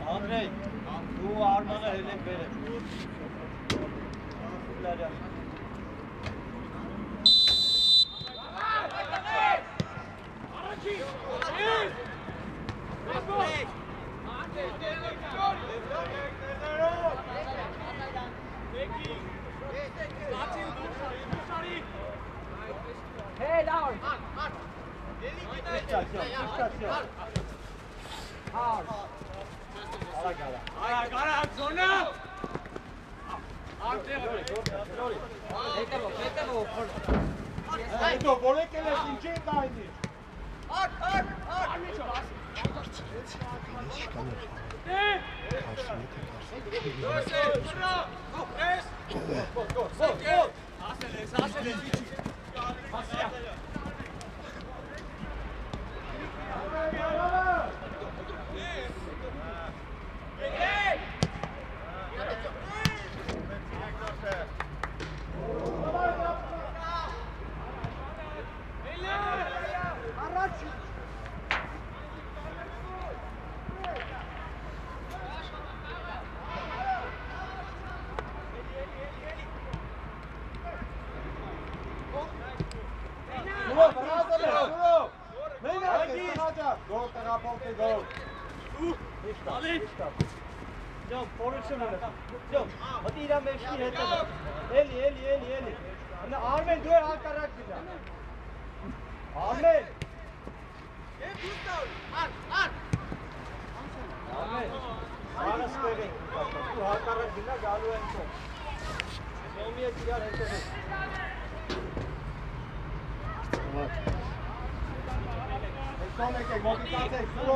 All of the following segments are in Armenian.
Andrei, bu Arman'a hedef verin. Hey, down! Armen, du hast Charakter. Armen! Armen! Alles bewegt. Du hast Charakter, Galu und so. So mir die ja hinter dir. Komm, ich mach die Karte, so.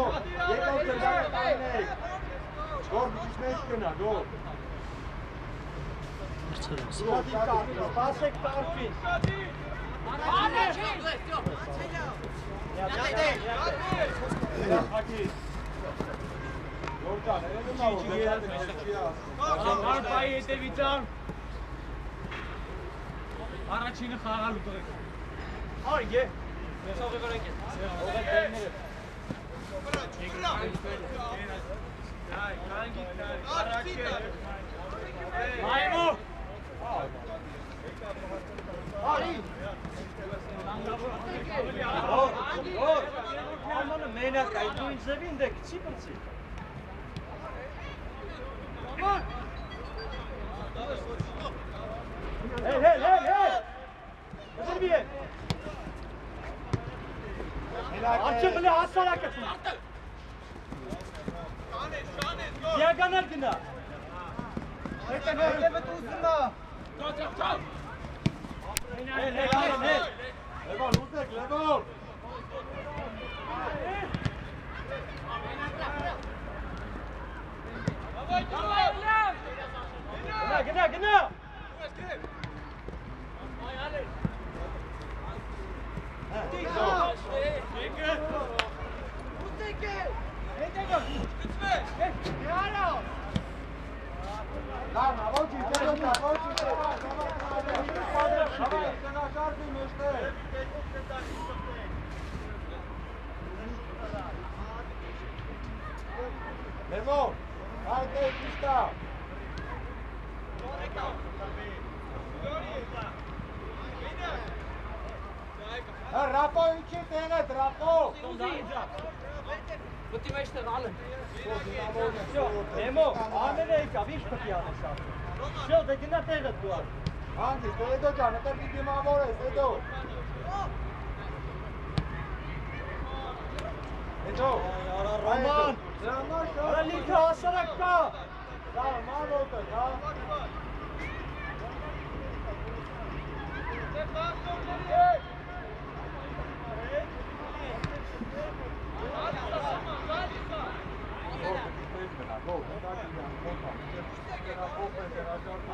Jetzt kommt der Gang. Go, bist du nicht genau, go. Pasek Tarfin. Առաջինը խաղալու տղեկ։ Արգե։ Սողը վրակետ։ Այմո։ Արի։ Ամանը մենակ այդ դու ինձ զևին դեք, չի բնցի։ Հել։ Զրբի է։ Աչը մլի հասարակ է ծուն։ Դիագանալ գնա։ Հետևը ուզնա։ Ծավ։ Հել։ Լևոն, ուզեք, Լևոն։ Գնա։ Lemo, haydi pista. Ռապո ինչի տենը, ռապո։ Մտի մեջտեղ ալեն։ Նեմո, ամենը եկավ, ինչ պետք է անես արդեն։ Շո, դե գնա տեղը դու ար։ Հանդիս, դե հետո ջան, հետո մի դիմավոր ես, հետո։ Հետո։ Արա Ռոման, արա լիքը հասարակ կա։ Դա մանոտը, հա։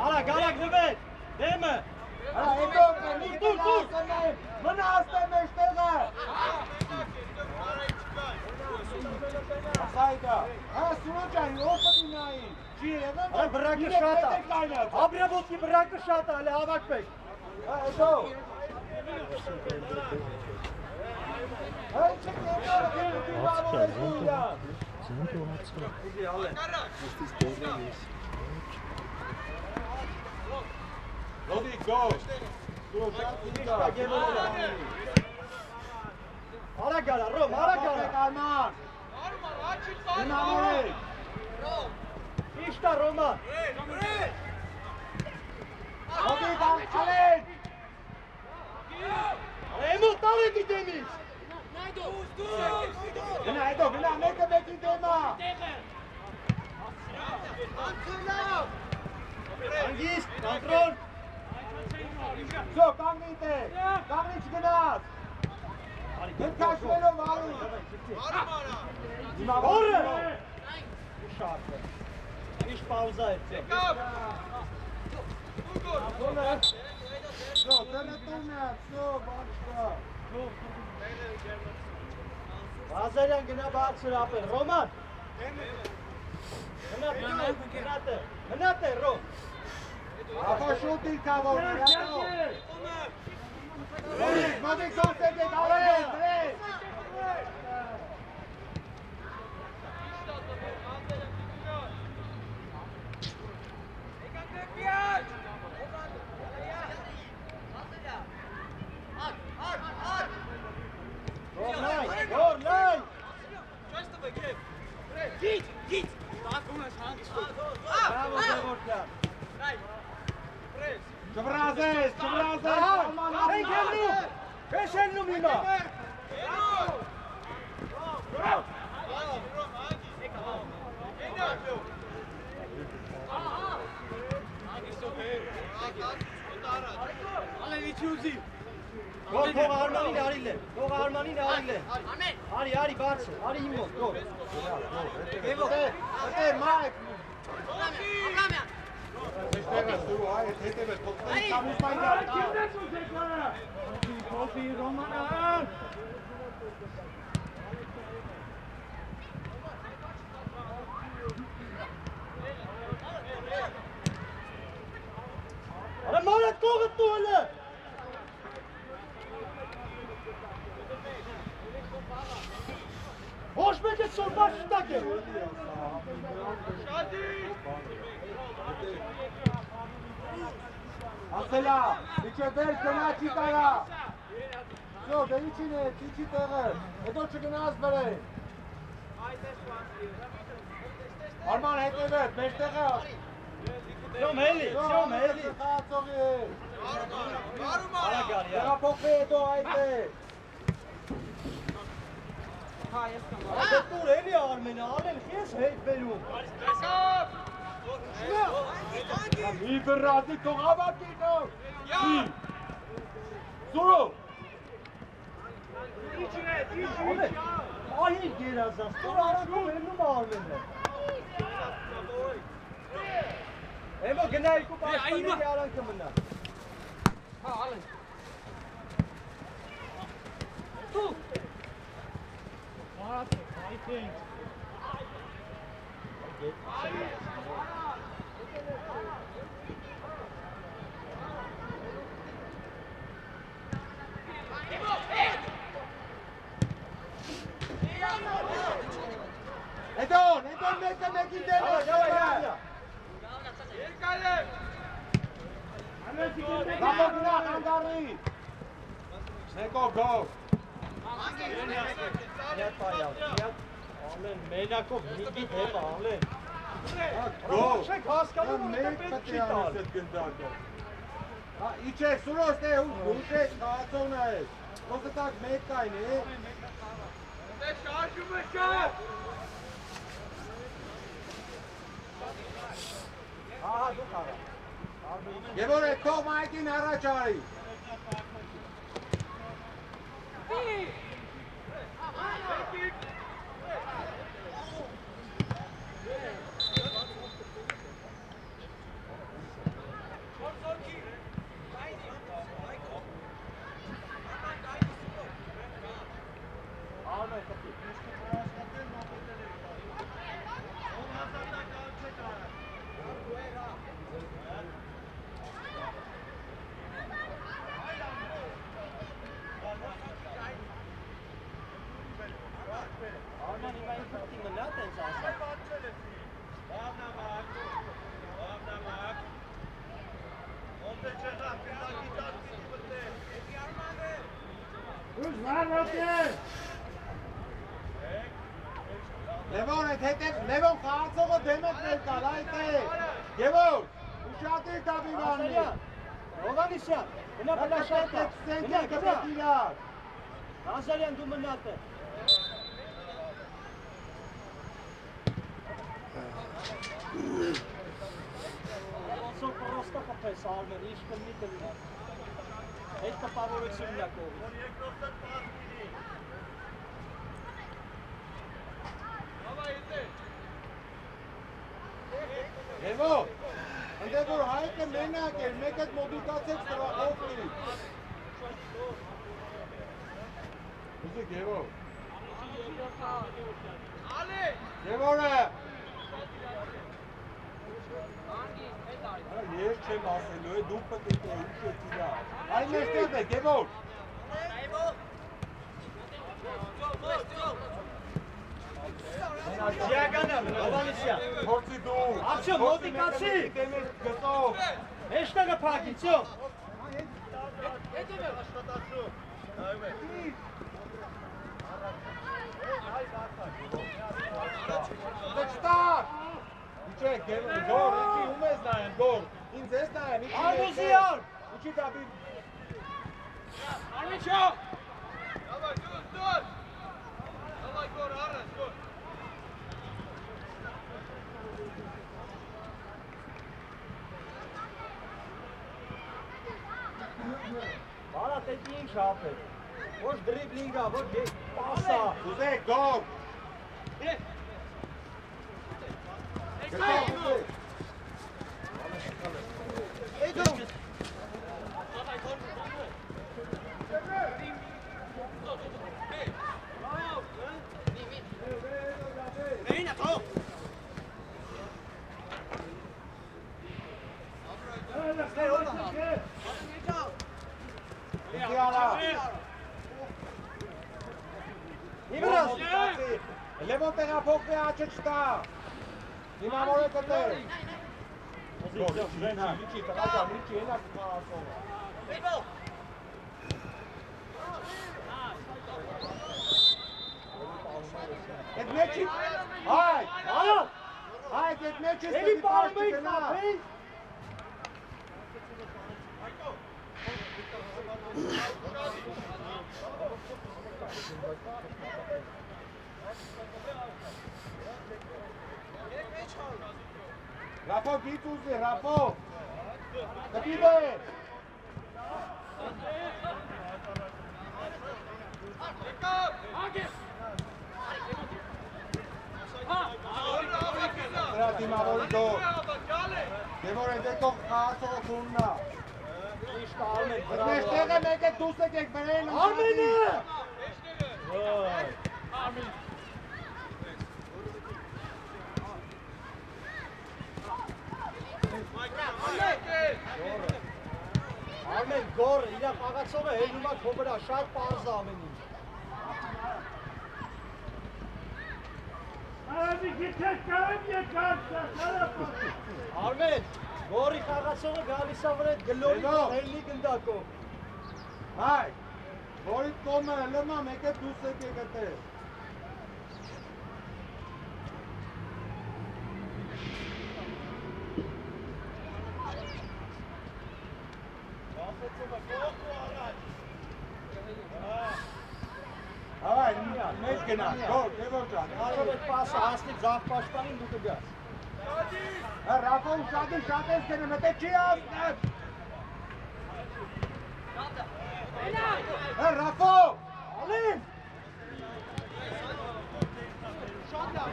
Արա գարակ նվեր, դեմը։ Արա հետո Դուր, մնա աստե մեջտեղը։ Ասայկա, սուրո ջան, ով պետք նայի։ Չի եղել։ Արա բրակը շատ է։ Աբրեվոտի բրակը շատ է, հələ հավաքվեք։ Հետո։ Այդ Lodi, go! Արա գարա, Ռոմ, արա գարա։ Կարման։ Դինամորի։ Իշտա Ռոման։ Lodi, ալեն։ Էմո տալեք դեմից։ Գնա հետո, գնա մեկը մեկի դեմա։ Անգիստ, կոնտրոլ։ Շո, կանգնիտ է, կանգնիչ գնաց։ Գնքաշվելով ալի։ Որը։ Շատ է։ Իշտ պաուզա է ծե։ Շո, տենետունը, շո, բաչկա։ Վազարյան գնա բարձր ապեր, Ռոման։ Մնատ է, Ռոմ։ Ախո շուտի կավոր, հետո։ Մոտիկ սոսեք եք, ալեն, դրես։ Գոր լայն։ Գիտ։ Տակում ես հանգիստ։ Բրավո Գևորգյան։ Չվրազես, Ենք ելնում, քեզ ելնում հիմա։ Ալեն իչի ուզի։ Գոր թող Արմանին արիլ է, թող Արմանին արիլ է։ Արի, բարձր, արի իմ մոտ, գոր։ Հետե մայք։ Մեջտեղը սուրու, այդ հետև է, թողտեն կամուս պայնյալ կա։ Կոպի Ռոմանան։ Արա մարդ կողը տու հլը։ Ոչ մեկ է սորբար շտակ է։ Ասելա, իչե վեր կնա չի կարա։ Շո, դե իչին է, իչի տեղը, հետո չգնաս բրե։ Արման հետև է, մեջտեղը։ Շոմ հելի, շոմ հելի։ Խաղացողի է։ Արա գարի, Տեղափոխվի հետո այդ է։ Ադե տուր էլի Արմենը, արել ես հետ բերում։ Մի բրազի թող ավակի թող։ Մի։ Սուրո։ Ալե, ահի գերազանց, տուր արանքով էլնում Արմենը։ Էմո գնա երկու պաշտպանների արանքը մնա։ Հա, ալեն։ Տու։ Fighting. Հետո մեկը մեկի դերը։ Երկալը։ Գամո գնա հանդարի։ Մեկով գող։ Միատ պայավ, միատ, Արմեն, մենակով, միգիտ հետա, Արմեն։ Գող։ Չեք հասկանում, որ Մեկ պետք պետք չի է անես տալ։ այդ գնդակը։ Իչեք, սուրոս է ուշեք, խաղացողն է։ Ոսը տակ մեկ կայն է։ Շարժում է շար։ Ահա դու խաղա։ Եվ որ այդ թող մայքին առաջ արի։ Արմեն հիմա ինքը պիտի մնա տենց ասա։ Լևոն այդ հետև, Լևոն խաղացողը դեմեք ներկալ, այդ է։ Եվոր, ուշատիր տաբիվանի։ Հովանիսյան, մնա պլաշատա, մնա գնա։ իրար։ Նազարյան դու մնա տե։ Ոնցո պրոստա կպես Արմեն, ինչ կլնի կլնի։ Այդ տպավորությունն է կողի։ Եվոր, ընդեղ որ հայկը մենակ էր, մեկ այդ մոդիկացեք սրախով կիրի։ Ուզիկ Եվոր։ Եվորը։ Ես չեմ ասելու, դու պետք է ինչ ես իրա։ Այն մեստեղ է, Եվոր։ Ջիագանա, Հովանիսյան։ Փորձի դու։ Ացյո, մոտիկացի։ Դեմես գծով։ Հեշտագը փակի, ծյո։ Դեչտակ։ Իչեք, գոր, ինչի ում ես նայեմ, գոր։ Ինձ ես նայեմ, ինչի ես։ Արմուզիան։ Ինչի տաբի։ Արմիչո։ Давай, դուր։ Давай, գոր, առես, գոր։ Բարա տետի ինչ ապել։ Ոչ դրիբլինգա, ոչ պասա։ Ուզեք, գոր։ Գծով, ուզեք։ Էդում։ Մերինա, թող։ Ինչի արա։ Իվրաս։ Լևոն տեղափոխվի աչը չտա։ Հիմա մորը կտեր։ Գոր, ինչի, տղաջան, ինչի, հենա կխաղացողը։ Այդ մեջի, հայ, հայ, այդ մեջի Էլի պարմեի խապեի։ Ռապո գիտ ուզի, Ռապո։ Կպիվ է։ Դրա դիմավորի դող։ Եվ որ այդ եկող խաղացողը քուննա։ Իշտ Արմեն, Այդ մեջտեղը մեկ է դուս եկեք բրեն Արմենը։ Արմեն գոր, իրա խաղացողը հելնում է քո վրա, շատ պարզ ամեն ինչ։ Արմեն, գորի խաղացողը գալիս է վրա այդ գլորի հելնի գնդակով։ Հայ, Որից կոմը, լմա, մեկ է դուս եկեք էտե։ Այ, մեծ գնա, գոր, Գևոր ջան, Արով այդ պասը հասնի ձախ պաշտպանին դու կգաս։ Ռաֆոն շատ ես գնում, հետե չի հասնել։ Ռաֆո, ալին։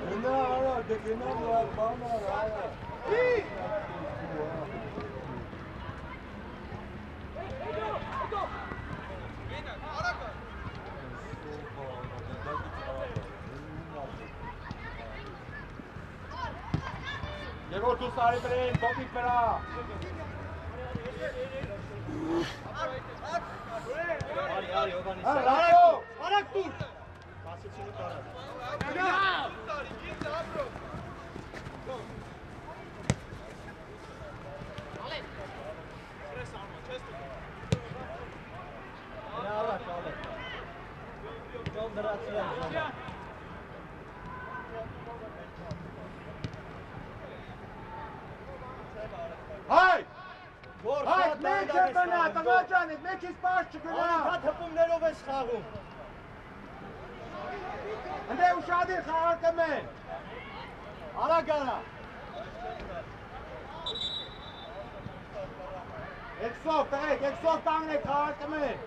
Գնա արա, դե գնա բան արա։ Գևոր դու սարի բրեն, տոպիկ վրա։ Արի, Հովանես։ Արակ դուր։ Հասեցինու կարած։ Նա առաջ, ալե։ Ճոմ դրացի եմ։ Հայ, Որ հայ, շատ մեկ է բնա, տղա ջան, մեջից պաշ չգնա։ Անքատ հպումներով ես խաղում։ Ընդե ուշադիր խաղարկում են։ Արագանա։ Էքսով, տղեք, էքսով տանգնեք խաղարկում են։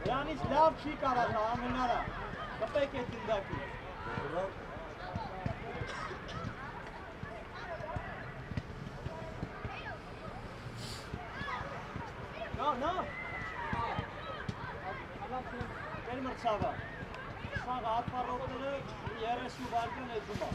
Նրանից լավ չի կարած ամենարա, կպեք է տնդակի։ Նա։ Էլ մրցավա։ Սաղը ատվարոտները 30 վարկան է զումա։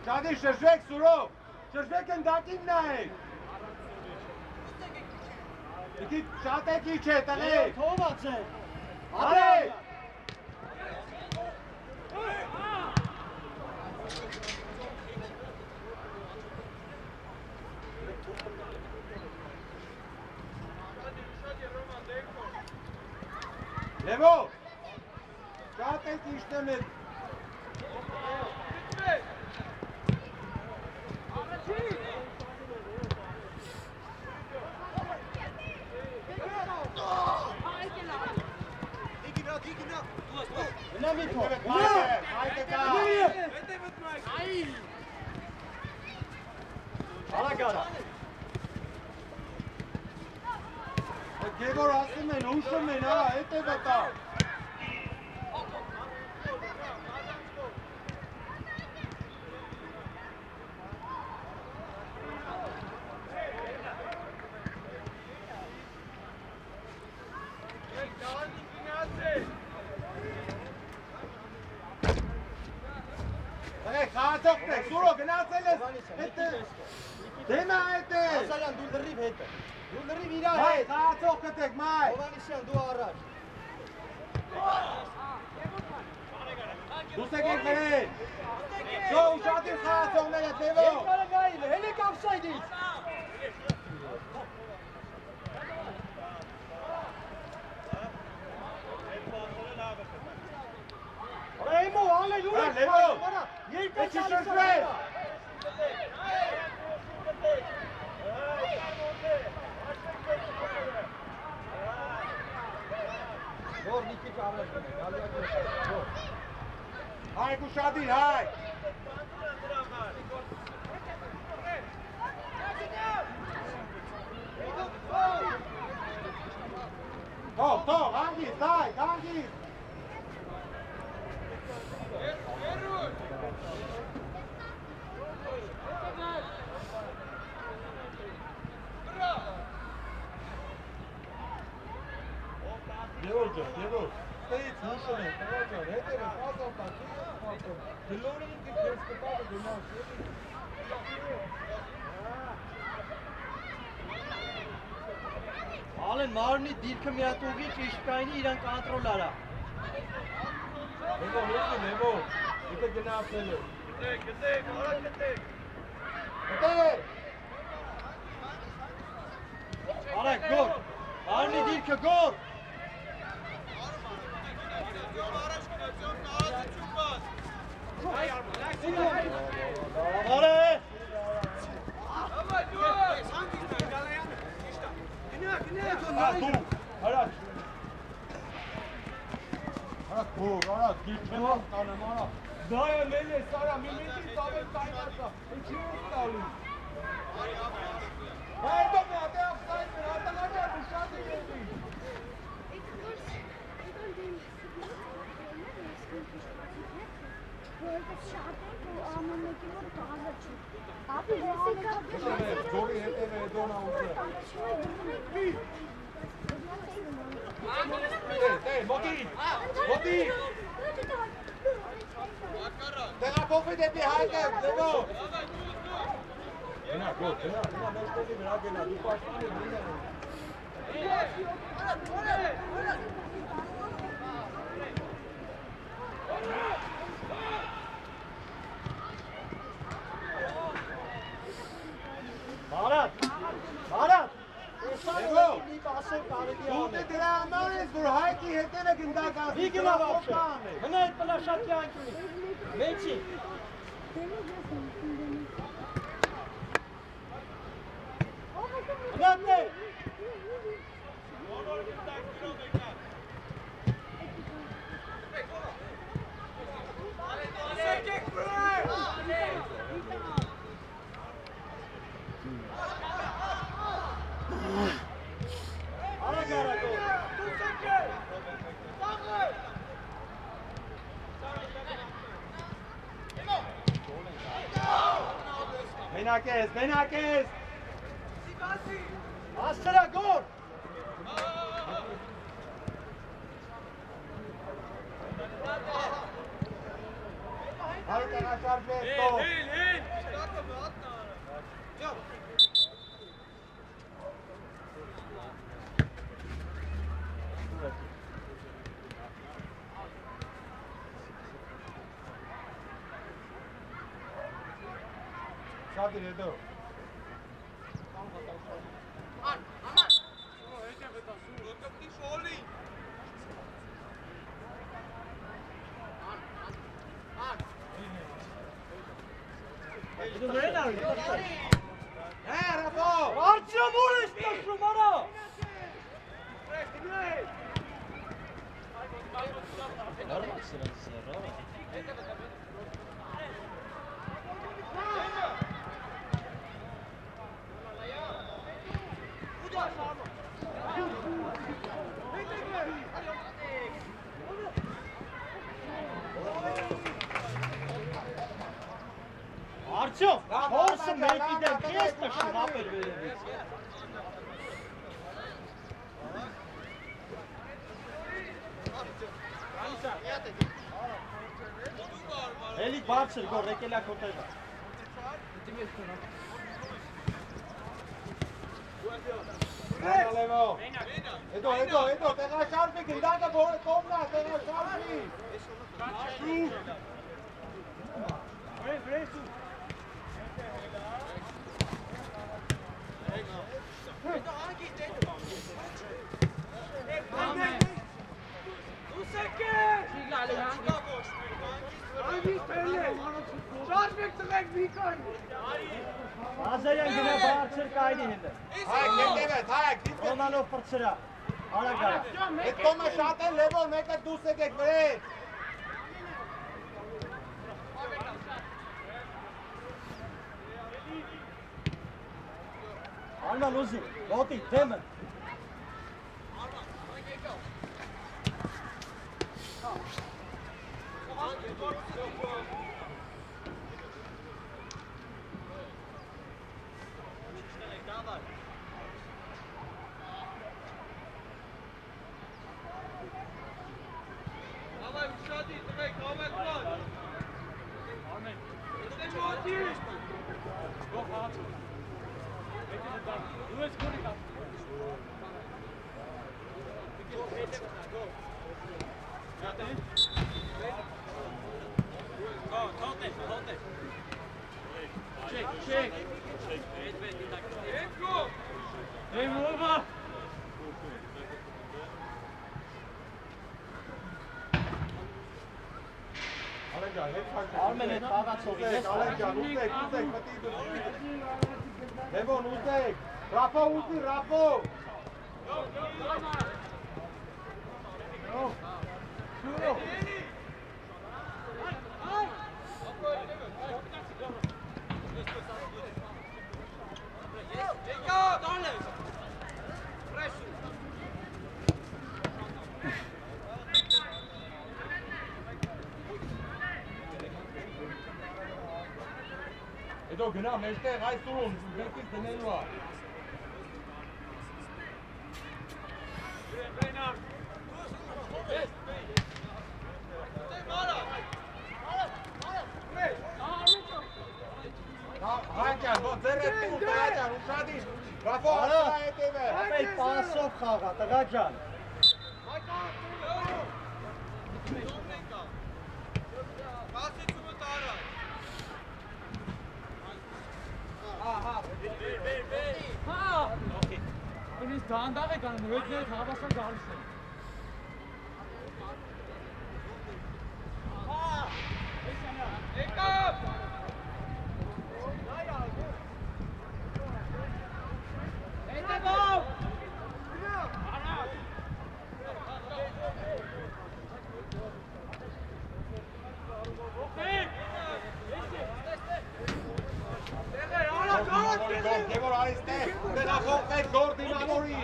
Շադի շրջեք սուրով, շրջեք ընդակին նայեք։ Իքի շատեք իչ է, տղեք։ Թոված է։ Արեք։ Լևո, շատեք իչնեմ է։ Գնա մի թող։ Մայկը կա։ Արագարա։ Գևոր ասում են, ուշում են, արա, հետև է կա։ Խաղացողնեք, սուրո գնացել ես հետը, դեմա հետը։ Ազարյան, դու լրիվ հետը։ Դու լրիվ իրա Մայ, հետ։ խաղացող կտեք, մայ։ Հովանեսյան, դու առաջ։ Դուս եկեք բրեն։ Շո ուշադիր խաղացողներ հետ, լևո։ Երկարը գայիլ է, հելեք ավսայդից։ Էմո, ալել ուր եք Լևո, երկար էջի շրջվեն։ Որ մի քիչ առաջ գնեք, ալիակը։ Հայք ուշադիր, հայք։ Թող, հանգիստ, հայք, հանգիստ։ George, States Motion, հետևը կազապա, գլորին կես կտավը գնաց, Ալեն մարմնի դիրքը միատուղի ճիշտ կայնի իրան կոնտրոլ արա։ Նևո, եթե գնացել է։ Գտեք, արա գտեք։ Գտեք։ Արեք, գոր, մարմնի դիրքը գոր։ Արե։ Հարաք, գիրջելով կանեմ, արա, դայը լել է, սարա, մի մետի տավել կայնացա, ինչի որ տալու։ Հայդո մի ատե աղսային մեր, ատանաջար ու շատ է եղի։ Ձորի հետև է դոնա ուզը։ Մոտի։ Տեղափոխվի դեպի հայտը, ձևո։ Գնա, գոտ, գնա, մեջտելի վրա գնա, դու պաշտանի մինը։ Մարատ, Ձևո, դու դրա համար ես, որ հայկի հետևը գնդակազի։ մի գնա վապշը, հնա այդ պլա շատ կյանք ունի, մեջի։ Հնատն է։ Մենակես։ Աստրա գոր։ Հայ տեղաշարժ է ստով։ Շատ իր հետո։ Ռապո։ Արջը մոր ես տաշում, արա։ Արմակ սրանց սերա։ Արդյոք, հորսը մեկի դեմ կես տշում ապեր վերևից։ Էլի բարձր գոր, եկելա կոտևը։ Լևո։ Հետո, տեղաշարժի գնդակը կոմնա, տեղաշարժի։ Ազարյան գնա բարձր կայնի հինդը։ Հայք, հետև է, հայք, Ռոնանով պրծրա, արագ արա։ Այդ կոմը շատ են լևոր, մեկը դուս եկեք վրեց։ Արմա լուզի, ոտի, դեմը։ Check. Game over. Armen, het gaat zo. Levon, uzek! Rafo, uzi, Rafo! Edo, genau, meşte reißt du uns, wirklich denen var. Hakan, bot zerret tu, Hakan, ushadi. Rafo, ala eteve. Ey pasov խաղա, տղա ջան։ Ինձ դանդաղ է կանում, հույթները հավասար գալիս են։ Devor ariste, della forte Gordi Mamori.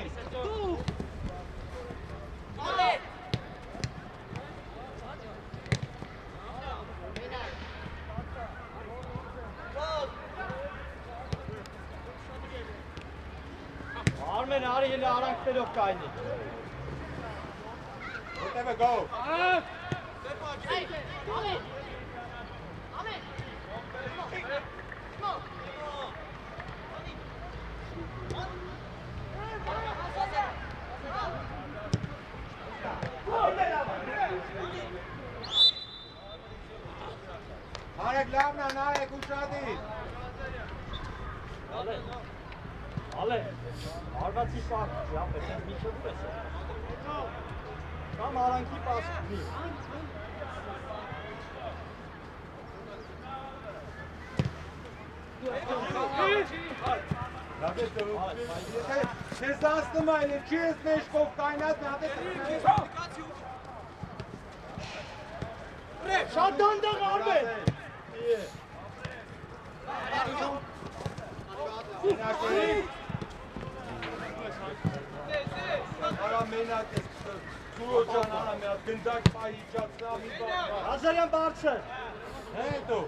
Armen արի էլ արանքներով կայնի։ Whatever go. Narek lavna, Narek ushadi. Ale, արվացի պարկ, ապետ են միջով ես է։ Կամ արանքի պասկնի։ Չես ասնում այլ, չի ես մեջքով կայնած, Շատ դանդաղ Արմեն։ Արա մենակ ես Սուրո ջան արա մի հատ գնդակ պայի իջացնա մի բան։ Ազարյան բարձր։ Հետո։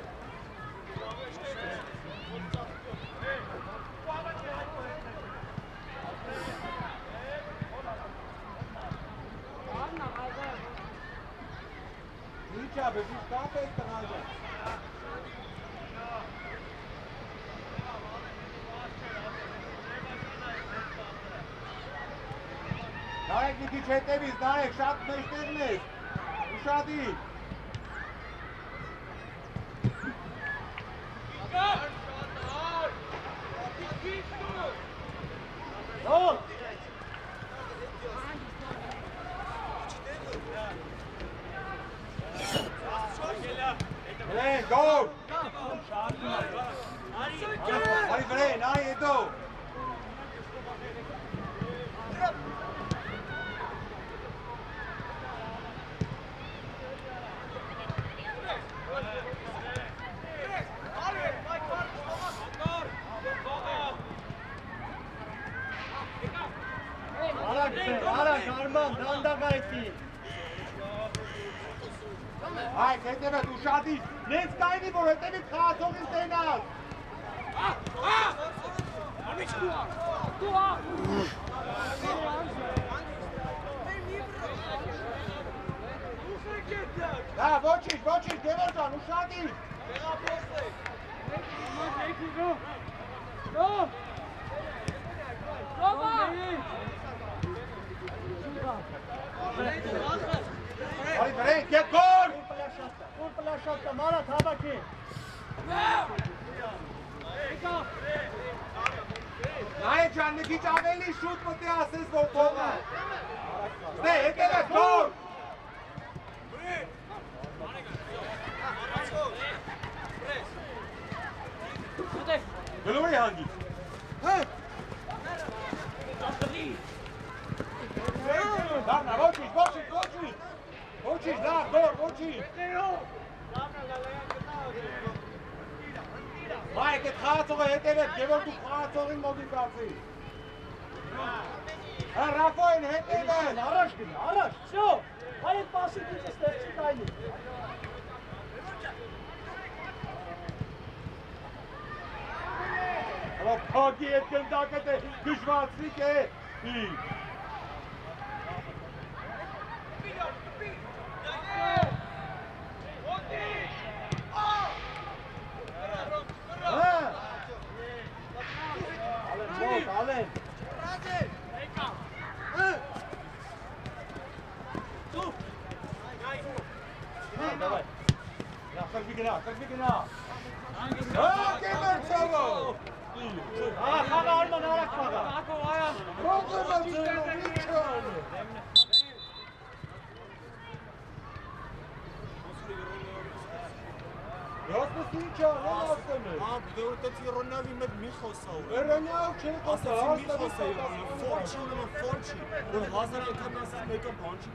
Ինչ ա, բեժիշ կապ ես տղաջան։ Նարեք մի քիչ հետևից, Նարեք, շատ մեջտեղն ես, ուշադի։ Նոր։ Հրեն, գով։ Արի վրեն, արի հետո։ Արանք, Արման, դանդաղ այդի։ Այք, հետևդ ուշադի, նենց կայնի, որ հետևից խաղացողին տենաս։ Դա, ոչինչ, Գևոր ջան, ուշադիր։ Արի բրենք, եկ գոր։ Ուն պլաշատկա, մարատ հավաքի։ Նայե ջան, մի քիչ ավելի շուտ մտի ասես, որ թողա։ Դե, եկել ես գոր։ Գլորի հանգի։ Դարնա, ոչինչ, լավ, գոր, ոչինչ։ Մայք, այդ խաղացողը հետևեց, Գևոր դու խաղացողին մոտի կացի։ Ռաֆոյն հետևեն, Առաջ գնա, առաջ, շո, այդ պասի դիցը ստեղծի տայնի։ Հլո փագի այդ գնդակը դե դժվացրիկ է։ Ալեն։ Давай. Կրվի գնա։ Գևոր ծավո։ Խաղա արման արակ խաղա։ Ռոզը ծերով իչան։ Յոսմս իչան, ասեմ է։ դե որտեղի Ռոնալդի մեծ մի խոսա։ Ռոնալդ չի խոսա, Ասացի մի խոսա, ֆոնչի, որ 1000 անգամ ասած մեկը բան չի։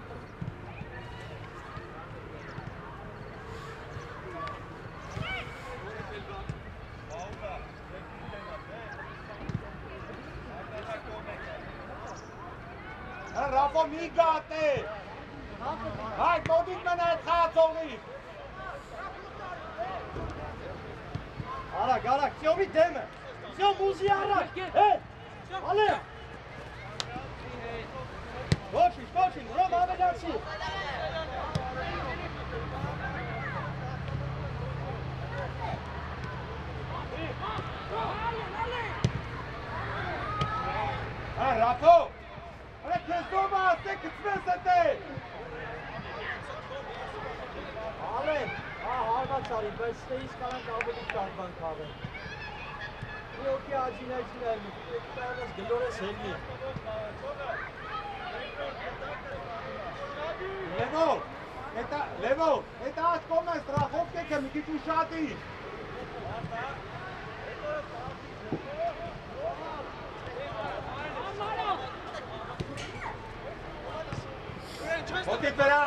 Ռաֆո մի գատե։ Հայ, մոտիկ մեն այդ խաղացողի։ Արակ, սյոմի դեմը։ Սյոմ ուզի արակ, հետ, ալեն։ Ոչինչ, ուրոմ ավելացի։ Ռաֆո, քեզ դոմը ասե կծվես էտե։ Ալեն, հարված արի, բայց ստեից կանանք ավելի կար բան կավեն։ Մի օքի աջին այլմի, տայանաս գլորես հելնի։ Լևո, էտ աս կոմ է ստրախով կեքը մի քիչ ուշադի։ Ոտիտ վերա։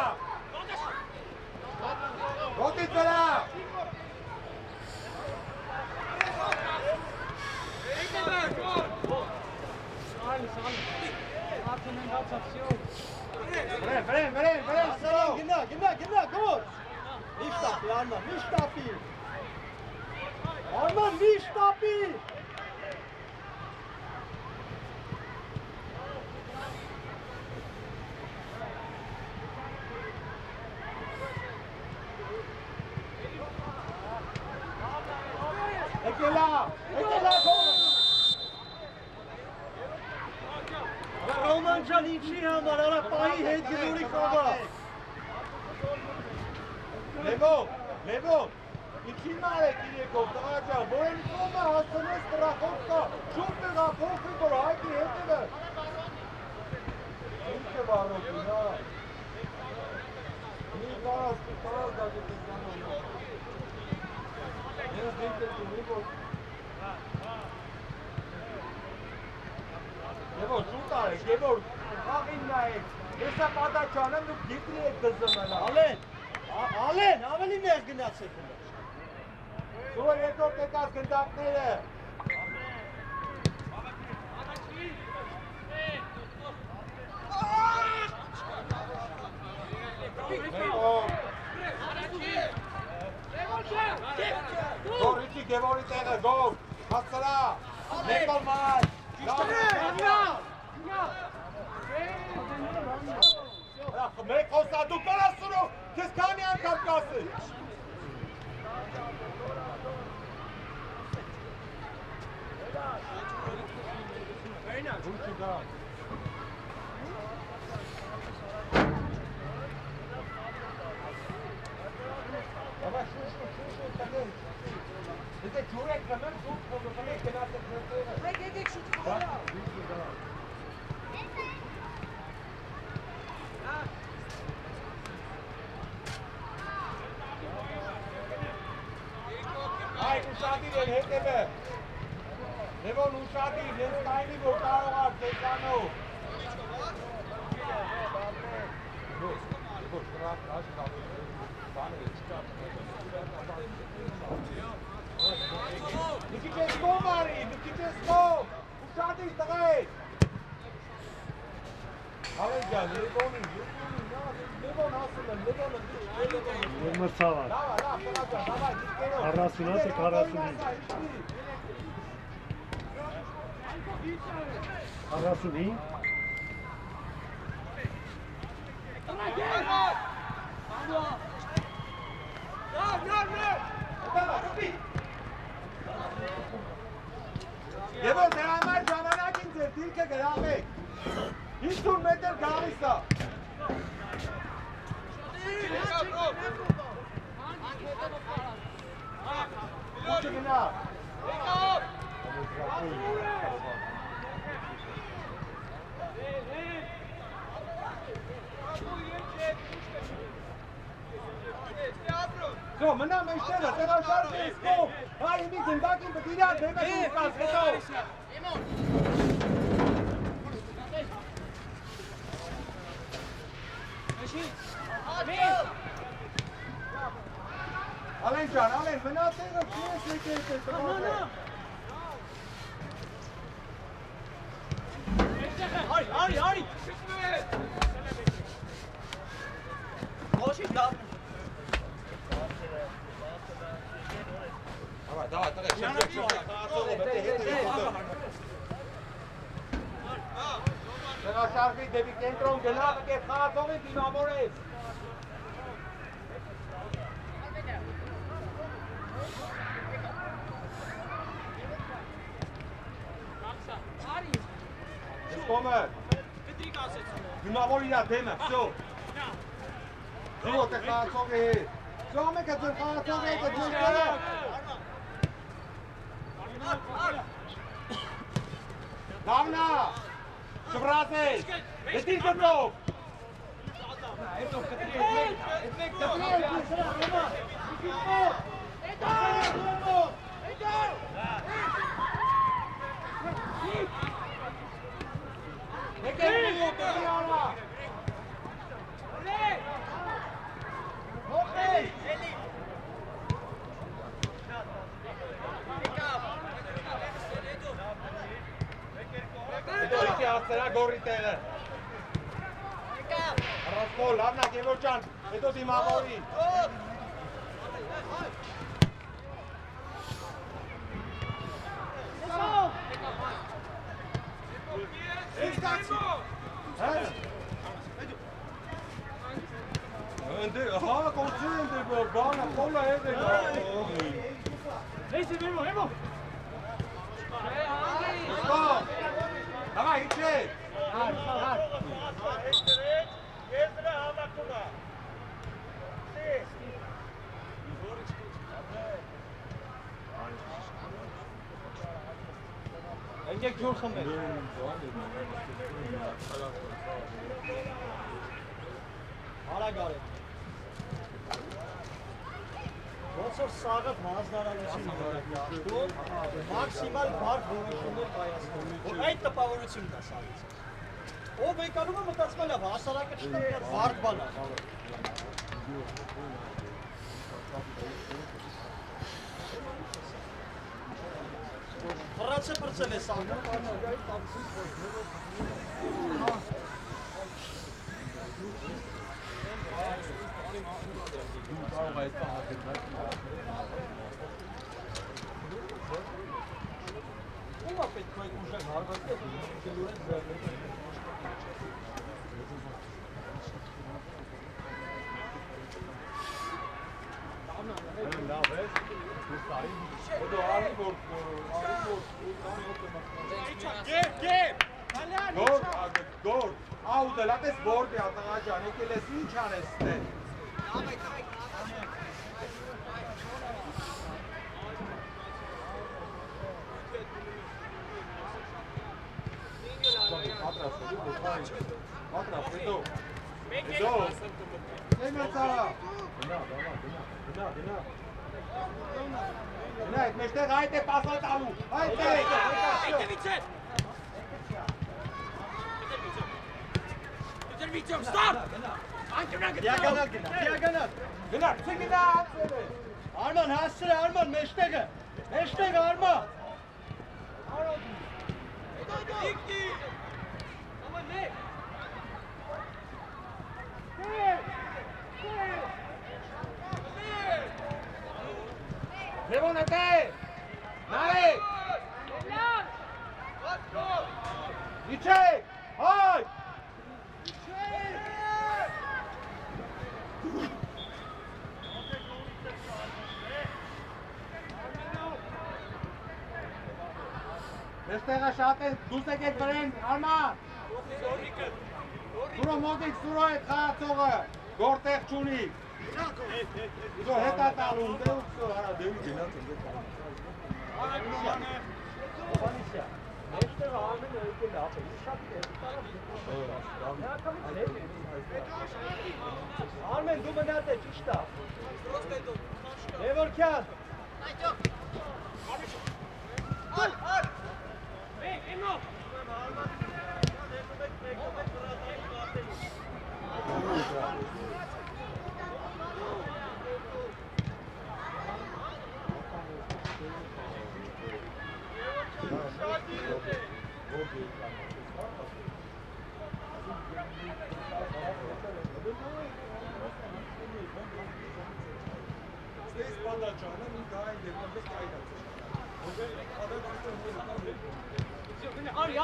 Վրեն, Գնա, գոր։ Մի շտապի, Արման, մի շտապի։ Արման, մի շտապի։ Եկելա գոր։ Ռոման ջան ինչի համար, արա պահի հետ գլորի խաղա։ Լևո, ինչի մարեք իրեկով, տղա ջան, որ են կոմը հասցնես տրախով կա, շուտ նեղա, փոխվի, որ հայկի հետևը։ Ինչ է բարոքին, հա։ Մի կարաս դագետ է կանոն։ Ես դինք է դունի, որ… Գևոր, շուտ արեք, Գևոր, աղին նայեք, եսա պատա չանեմ, դուք գիտրի եք գզմելա։ Ալեն, ավելի նեղ գնացեք։ Դու երկրորդ եկած գնդակները։ Գորիչի Գևորի տեղը, գոր, հասցրա, մեկով մար, մեկ հոսա, դու կար ասունու, կեզ կանի անգամ կարկասը։ Ուրճի դա։ Աբա շուշ տագել։ Դե ջուր եք կամեն ջուր փոքրիկ կնացը քրտերը։ Եկեք շուտ խորա։ Այ ուշադիր են հետևը։ Լևոն ուշադիր, ես կայնի որ կարող ար տեսանով։ Նիկիչ ես կով արի, նիկիչ ես կով, ուշադիր տղեկ։ Հալեն գան, Լևոն ասում եմ, Լևոնը Մրցավար։ լավ, տղաճան, դավայ, դիտկերով։ 40-ը 45։ 45։ Եվո դե համար ժամանակին ձեր դիրքը գրավեք 50 մետր գալիս է Ուշ գնա Zo, mână mai șteră, te dau șarpe, scop! Hai, imiți, îmbac-i pe tine, trebuie să nu scați, că tău! Alen Can, Alen, mână te rog, cine se este să mână? Hari! Moșii, da! Давай, Դրա շարժի դեպի կենտրոն գնալ է խաղացողի դիմավորես։ Կոմը։ Դիմավոր իրա դեմը, վсё։ Դու դե խաղացողի հետ։ Վсё ամեկը ձեր խաղացողի հետ ձեր կերը։ Davna! Շվրացես! Եդիր գտնով! Սրա գորի տեղը Առասկոլ, լավնակ Եվոր ճան, հետո դիմավորի Հա, կործին ընդ բանը, խոլը հետ է Լեյսի Էմո Давай, իջե Եկեք ջուր խմեք Արագ արեք Ոնց որ սաղը հանձնարարություն դրակյանում մաքսիմալ բարդ որոշումներ կայացնում որ այդ տպավորությունն է սաղից ով եկանում է մտածում է լավ հասարակը չկա մի հատ բարդ բան է Հռացը պրծել է սաղը Ո՞վ է պետք է ուժեղ հարվածը գլուրեն ձեռներ Հետո արի որ Գոր, աուտը, լատես բորդի ատաղա ջան, եկել ես ինչ անես ստե։ Պատրաստ, հետո։ Նեմեցարա։ Գնա։ Գնա, այդ մեջտեղ այդ է պասալ տալու, այդ է։ Stop! Diagonal gena, diagonal. Գնա, ցիկնա ացել է։ Arman հասցրե, Arman մեջտեղը։ Մեջտեղը Arman։ Դիկտի։ Aman ne? Levon ete! Nare! Içek! Hay! Մեստեղը շատ է, դուս եկեք վրեն, Արման! Սուրո մոտիկ, սուրո հետ խաղացողը, գործեղ չունի։ Իզո հետա տալում, դե ուքսո, արա դեվի գնաց ընդ Հովանիսյա, մեջտեղը Արմենը եկել է, ապա ինչ շատ է, Արմեն, դու մնաց է, ճիշտ է։ Լևորքյան։ Здесь подача, она не дает, она без кайда. Արի։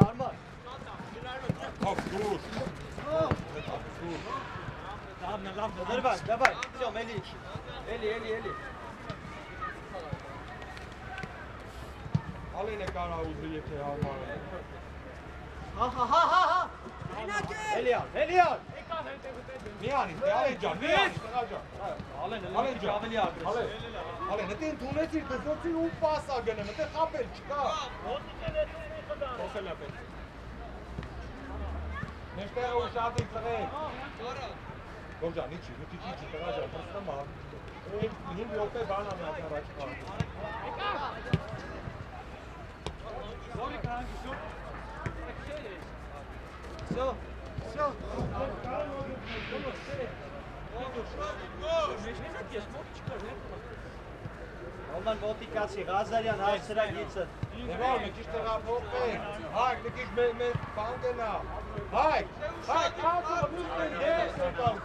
Արման։ Ափսուս։ Ладно, давай, всё, Էլի։ Ալին է կարա ուզի եթե Արմանը։ Հա։ Էլի ալ։ Միանի, Ալեն ջան, Ալեն ջան։ Ալեն ջան, ավելի ագրեսիվ։ Ալեն, դե ընդունեցիր, դզոցի ու պասա գնեմ, դե խապել չկա։ Խոսել է պետք։ Մեջտեղը ու շատի ծղեք։ Գորջան, իչի, տղա ջան, պրստում ա։ 5 րոպե բան ամ առաջ կա։ Всё. Ալման մոտիկացի, Ղազարյան հարցրագիցը։ Նեվալ, մի քիչ տեղափոխվեք։ Հայք, մի քիչ մեզ բան գնա։ Հայք, կացը մուտքեն դերս եկավ։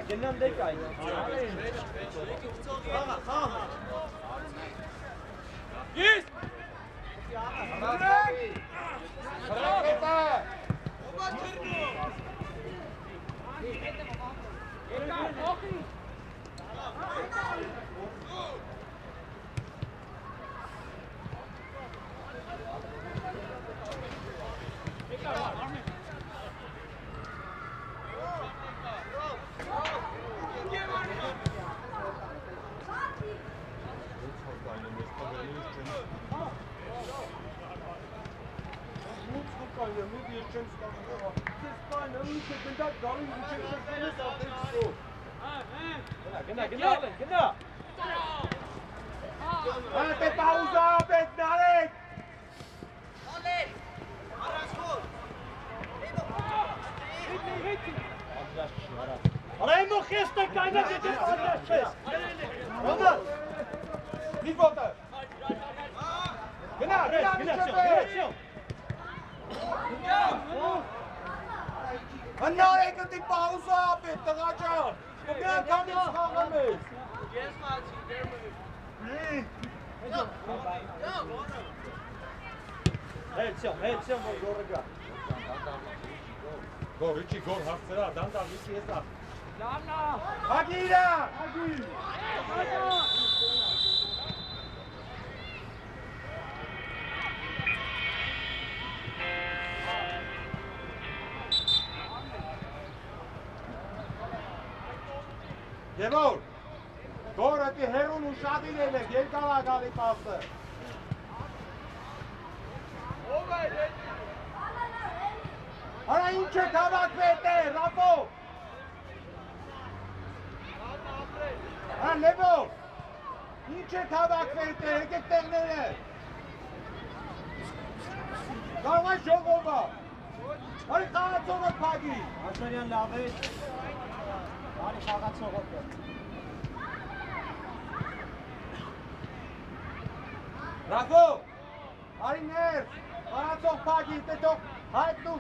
Գնամ դեք այն։ Հա։ Ես։ Հրակետա։ Գնա։ Հատե պաուզա, պետ նարեք։ Արա իմ ուխեստը կայնած է դες անդրաշ չես։ Ռոման։ Նիկոտը։ Գնա, Всё։ Հնարեք ընտի պաուզա, պետ տղա ջան։ Մի անգամից խաղում ես։ Հետ, որ գորը գա։ Գոր, իչի, գոր, հարցերա, դանդավ, իչի եսա։ Լանա։ Հագիրա։ Եվոր, գորը պի հերուն ու շատին էլ եք, երկավա գալի պասը։ Արա ինչ է թավակվետ է, Ռապո։ Արա Լևո, ինչ է թավակվետ է, եկեք տեղները։ Կարող է ժողովա։ Արի խաղացողը պագի։ Աշարյան լավ է։ Արի խաղացողը։ Ռապո, արի ներս, խաղացող պագի, տետող հայտնու։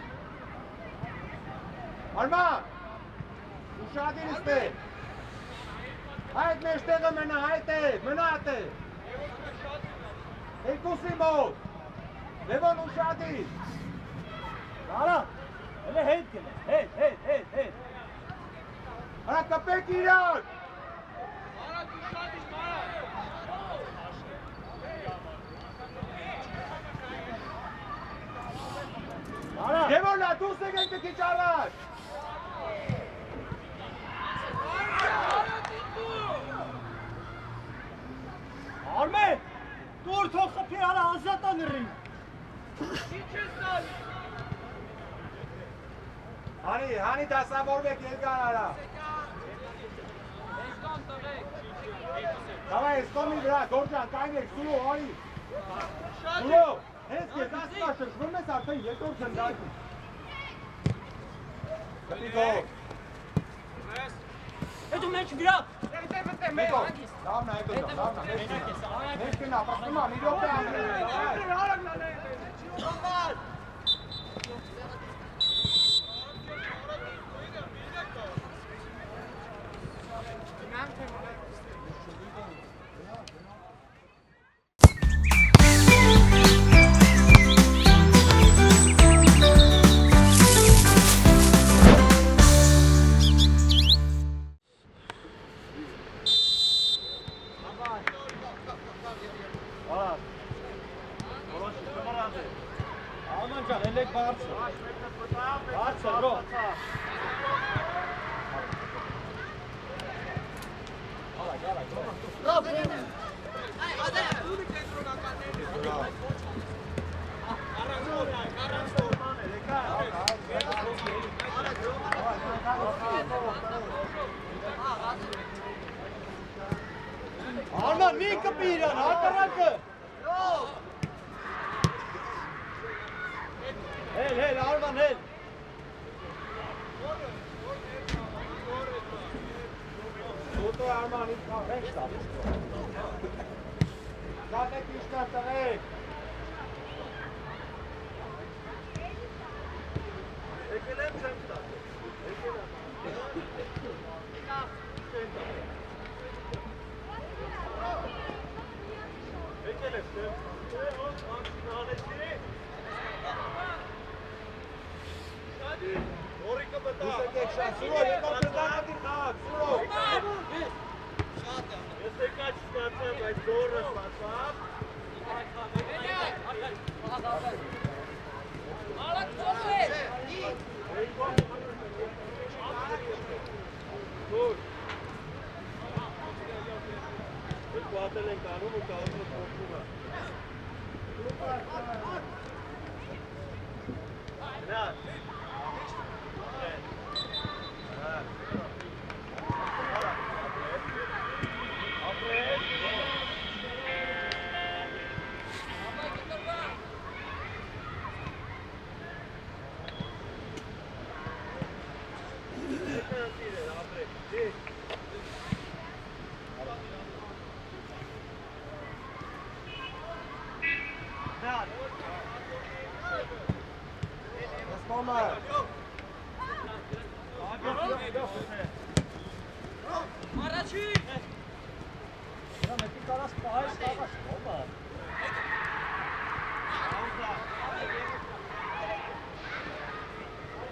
Արման, ուշադիր ստե։ Այդ մեջտեղը մնա, այդ է, մնատ է։ Երկուսի մոտ, Լևոն ուշադիր։ Արա, էլ է հետ գնես, հետ։ Արա կպեք իրար։ Արա, Լևոնա, դուս եկեք մի քիչ առաջ։ Արմեն, դուր թող խփի արա ազատ անրին։ Հանի դասավորվեք երկար արա։ Դավայ, ստոմի վրա, գորջան, կայնեք, սուրո, արի։ Սուրո, հենց կեզ ասկա շրշվում ես արդեն երկոր ծնդակի։ Կպի գող։ Հետո մեջ վրա։ Մեկո, լավնա, հետո դա, լավնա, մեջ կնա, պասնումա, մի դոպե ամրել։ Արման ջան, էլ եք բարձր։ Բարձր, բրո։ Արման, մի կպի իրան, հակառակը։ Հել, Արման, հել։ Սոտո Արման, ինք կաղեք ստավ։ Կաղեք իշտա տղեք։ Եկել եմ չեմ ստավ։ Եկել եմ չեմ։ Օրիկը բտա։ Դուս եք շատ, սուրո, եկավ պրդանատի խաղ, սուրո։ Ես եկա չստացավ, այդ գորը ստացավ։ Ես կուատել ենք անում ու կաղոտը փոխվում է։ Գնաց։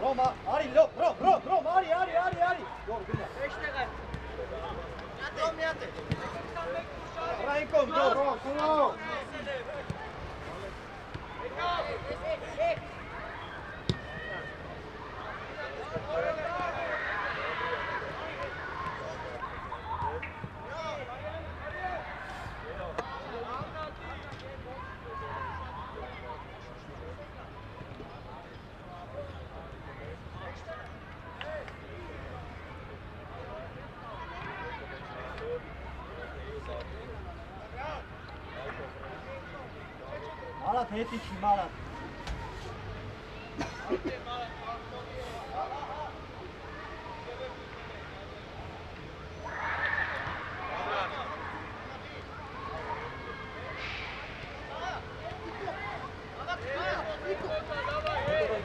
Roma, Ari, Rom, Ari. Gol, gol. միատե։ Ռայնկոմ, դոր։ Marat heti ki Marat.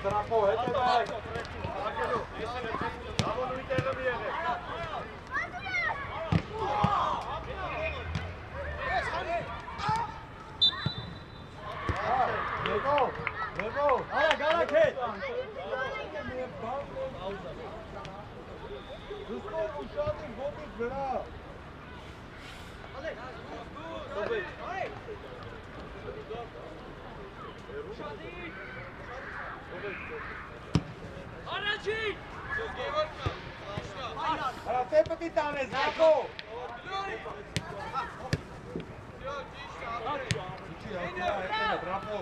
Bravo, hete bak. Bravo, Luitele bir yere. Lego. Gala ket. Rusko ușadim, gobit vrea. Te petitane, Zako. Bravo.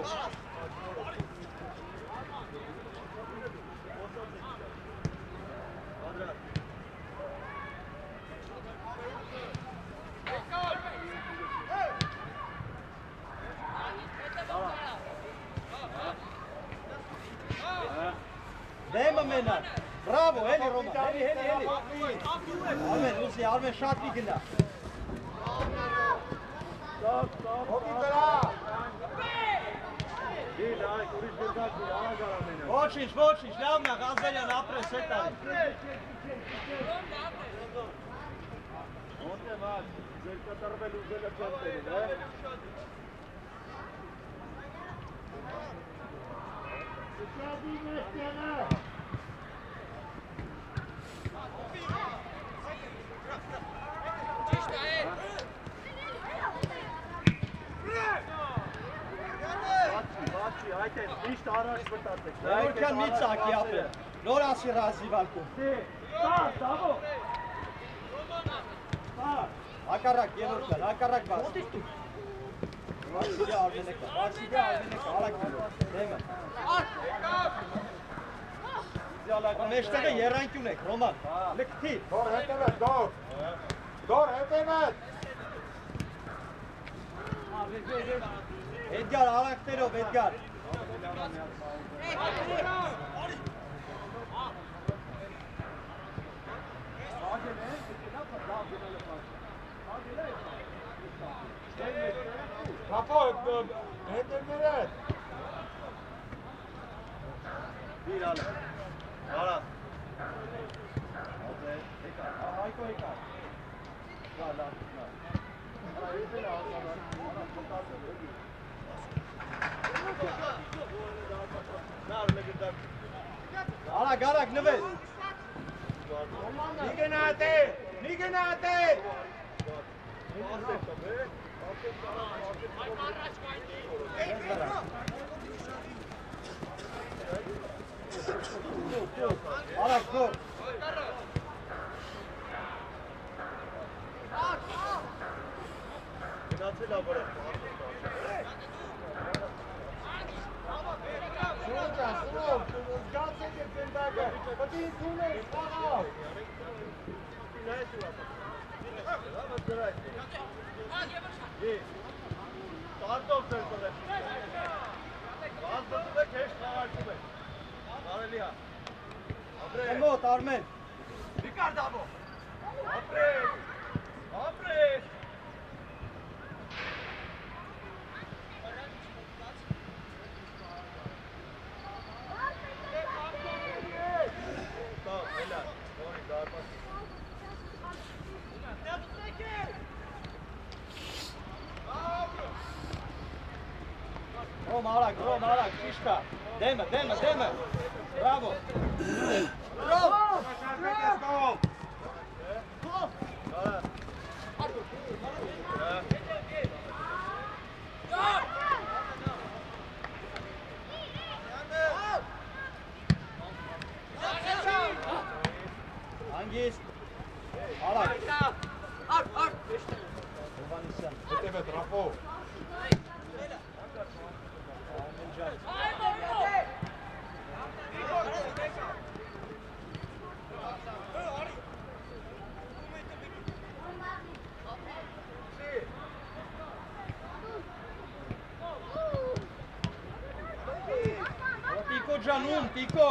Dema mena. Bravo, Eli Roma. Eli. Armen շատ մի գնա։ Gobit vrea. Bine, hai, ուրիշ դրգացի, աղագար ամենը։ Ոչինչ, լավն է, Ղազարյան ապրես հետ արի։ Ոնց է մաչ, ձեր կատարվել ուզելը չեմ տերին, է։ Շատի մեստյանը։ Բաչի, այդ են, միշտ առաջ վտացեք։ Որքան մի ծակի ապրել, նոր ասի ռազի վալկում։ Ակարակ, երորդան, ակարակ բաց։ Աշիգա արմենեկա, արակ դեմը։ Մեջտեղը երանկյուն եք, Ռոման, լկթի։ Դոր հետևետ, դոր հետևետ։ Էդգար, արակներով, Էդգար։ Կապո, հետևներետ։ Bir ale. Ara. Հայկո եկար։ Արակ, նվեր։ Մի գնատե։ Արակ, գոր։ Գնացել ա վրա։ Սուրոք, զգացեք է ծնդագը, պտի թունել, խաղավ։ Տարտով ձեր տղեք։ Վազդում եք, հեշտ խաղարկում եք։ Կարելի է։ Ապրեք։ Մոտ, Արմեն։ Ռիկարդավո։ Ապրեք։ Ապրեք։ Ռոմ, արակ, ճիշտ է։ Դեմը։ Բրավո։ Ռոմ։ Տիկո ջանում, Տիկո։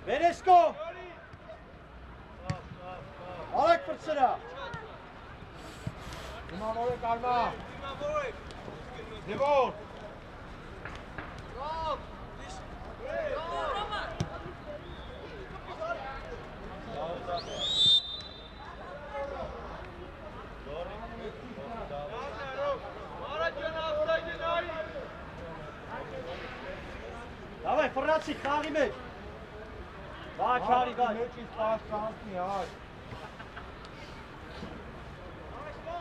Վերեսկո։ Արեք պրծրա։ Դիմավոր եք արմա։ Դևոր։ Давай, ֆռացի, խաղի մեջ։ Վաչ, հարի, վաչ։ Մեջից պաշ շանսնի, հայ։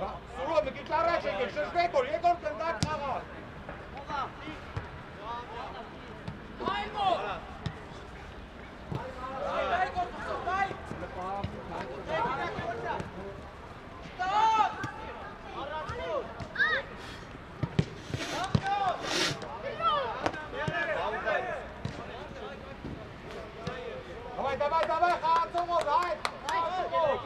Սուրո, մի քիչ առաջ եկեք, շշվեք, որ եկոր կնդակ խաղալ։ Давай, խաղացողով, հայ, խաղացողով։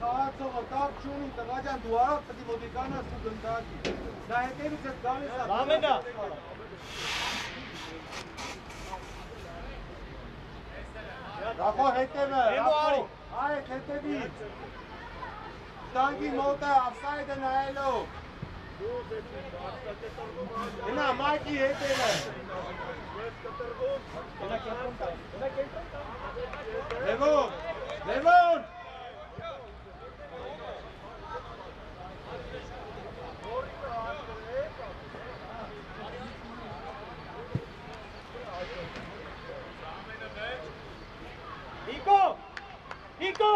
Խաղացողը կապ չունի, տղա ջան, դու արավ պտի մոտիկանաս ու գնդակի։ Դա հետևից ես գալիս է։ Ամենա։ Ռախո հետևը, Ռախո, այդ հետևից։ Տանկի մոտը, ավսայդը նայելով։ Հենա, մայքի հետևը։ Լևոն, Լևոն։ Նիկո,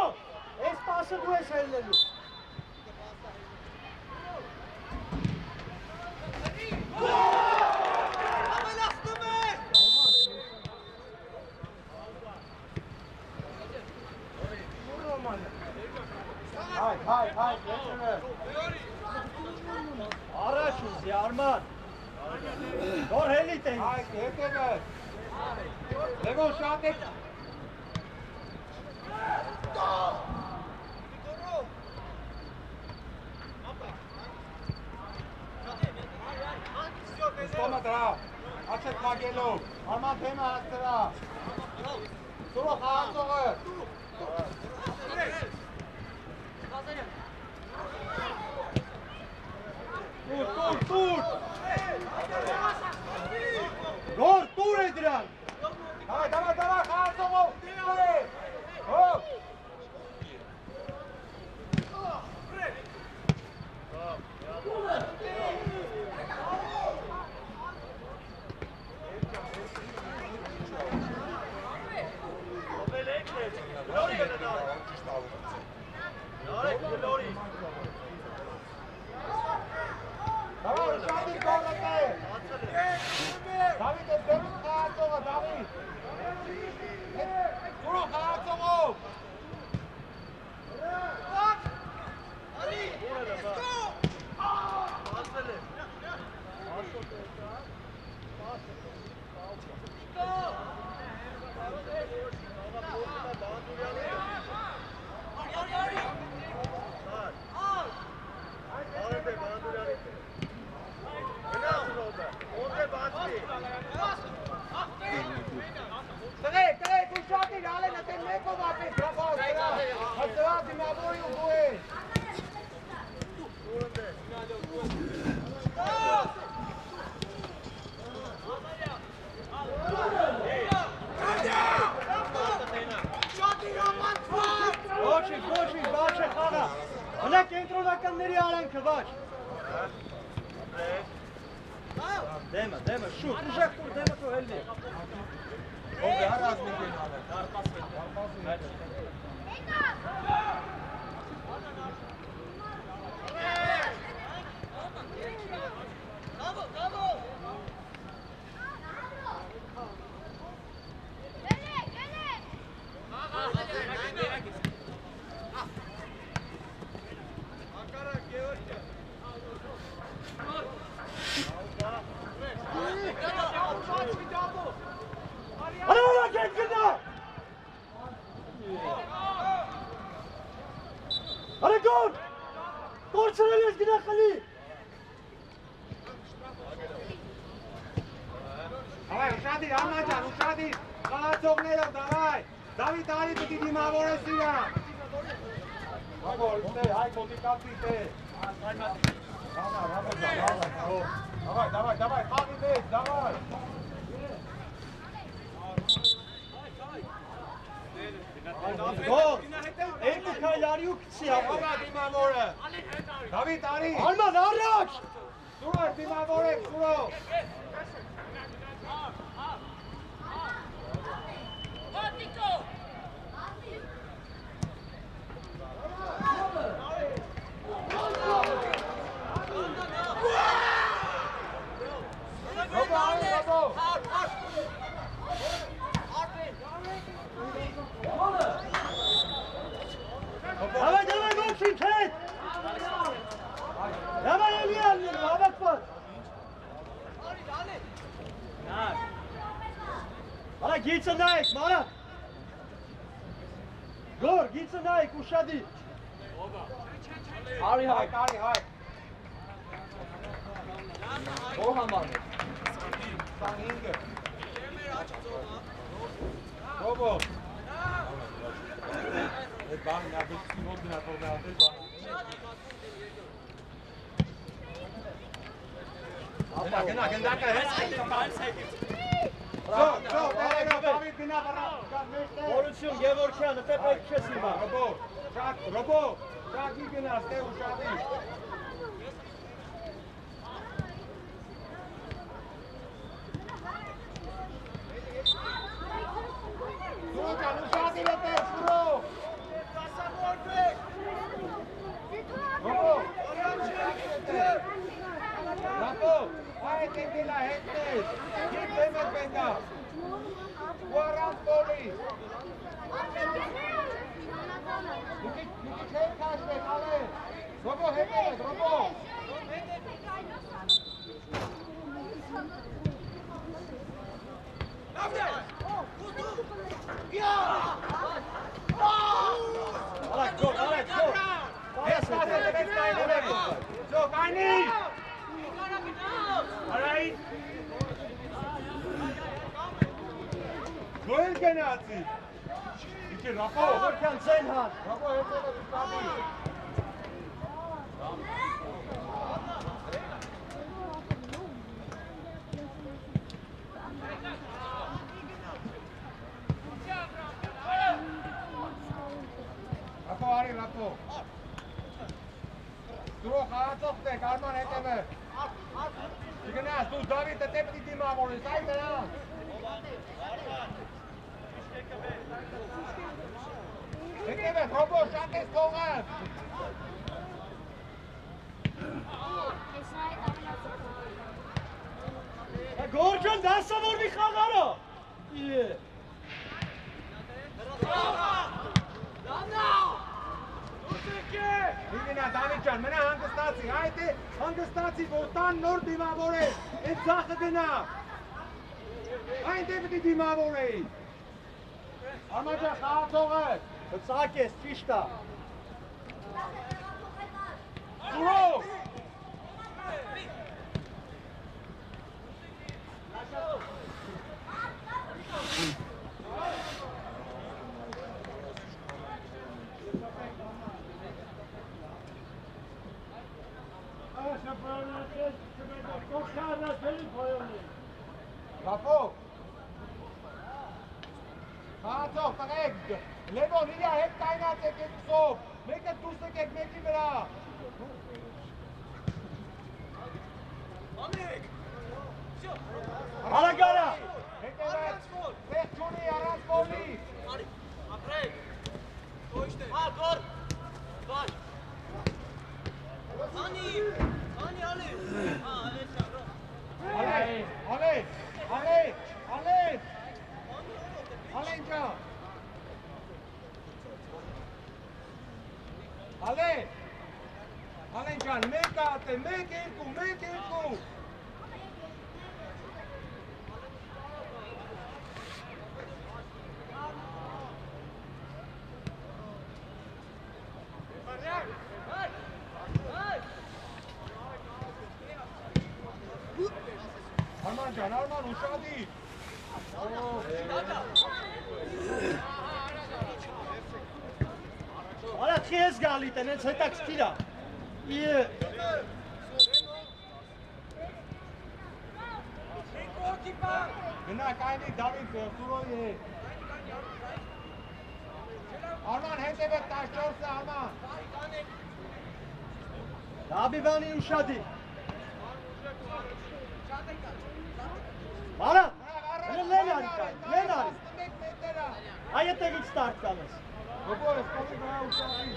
այս պասը դու ես հելնելու։ Հայ, հետևը։ Առաջ ուզի, Արման։ Դոր հելի տեն։ Հայ, հետևը։ Լևոն շատ եք։ Ստոմը դրա, աչեք մագելով, Արման թեմը հաստրա, սուրո խաղացողը, տուր, Գոր, տուր է դրան։ Давай, խաղացողով, հոպ, Давай, շատին կողնդ է, Դավիթ է դերուս խաղացողը, Դավիթ, սուրո խաղացողով, Տղեկ, ու շատին ալեն ատեն մեկով ապես, հասրա դիմավորի ու դու է։ Ոչինչ, բաչ է խաղա։ Հնա կենտրոնականների արանքը բաչ։ Դեմը, շուտ, ուժեղ տուր, դեմը տու հելնի։ Ով դե հարազմին են ալեն։ Hadi gol! Gol çırılıyoruz yine kali! Давай, ушади, Амаджан, ушади! Қалացող ներով, давай! Դավիթ արի պիտի դիմավորես իրա! Հագոր, ուստե, հայ կոտիկացի տե! Давай, խաղի մեծ, давай! Gol! Evli kayları yok kişi yaptı. Հագա դիմավորը! Դավիթ արի! Alman araç! Սուրոր, դիմավորեք, սուրոր! Давай, Максим, ket! Давай, Elian, Ahmet var. Hala gitsin Naik, Mara. Gor, gitsin Naik, uşadı. Արի հայ, արի հայ! Orhan var. 25-ը! Ռոբո! Այդ բանը նա բիցքի ոնց գնա թողնա ատել բանը։ Գնա, գնդակը հետ։ Շո, դերերով, Դավիթ գնա վրա, մեջտեղ։ Orçun, Gevorkyan, Tepek kesin var. Ռոբո, շակի գնաս, տե ու շատի։ Սուրո ջան, ու շատի հետ է, Սուրո։ Ռոբո, Ռոբո, այդ ինգիլա հետնես, գիտ բեմետ բենգա։ Ու առանց բոլի։ Մի քիչ քաշվեք, ալե։ Ռոբո, հետևեք, Ռոբո։ Hala gol, Alex, gol. Ես կասետվեց կայնվեք։ Զո, կայնի։ Արայի։ Գոյել գնացի։ Իքի Ռապո։ Gevorkyan, Zenhan. Ռապո հետևը դիտամի։ Ռապո արի, Ռապո։ Դուրո խաղացող տեք, Արման հետևը։ Չգնաս, դու Դավիթը տե պիտի դիմավորես, այ նրան։ Հետևը, Ռոբո, շատես թողը։ Gevorkyan, dersa vur bir kagara. İyi. Իգնա Դավիթ ջան, մնա հանգստացի, այդ է հանգստացի, որ տան նոր դիմավորես, այդ ձախը գնա։ Այդ է պիտի դիմավորեի։ Արմաջա խաղացողը։ Sakes, Fişta. Սուրո։ Ռապո։ Խաղացող, տղեկ, Լևոն իրա հետ կայնած եք եք սով, մեկը դուրս եկեք մեկի վրա։ Hala gara. Հետևեց, վեղ չունի առանց բոլի։ Ալենջա։ Ալենջան, մեկ ատե, մեկ երկու։ Բարյակ։ ջան, Արման ուշադիր։ Արա չի ես գալի, տնեց հետաքրքիր է։ Գնա կայնի Դավիթ Սուրոյի հետ։ Արման հետև է 14-ը Արման։ Դաբիվանի ուշադիր։ Արա, լեն արի կայ, լեն արի։ Այ հետևից ստարտ կանես։ Հոբորս, կողի գրա ուշադիր։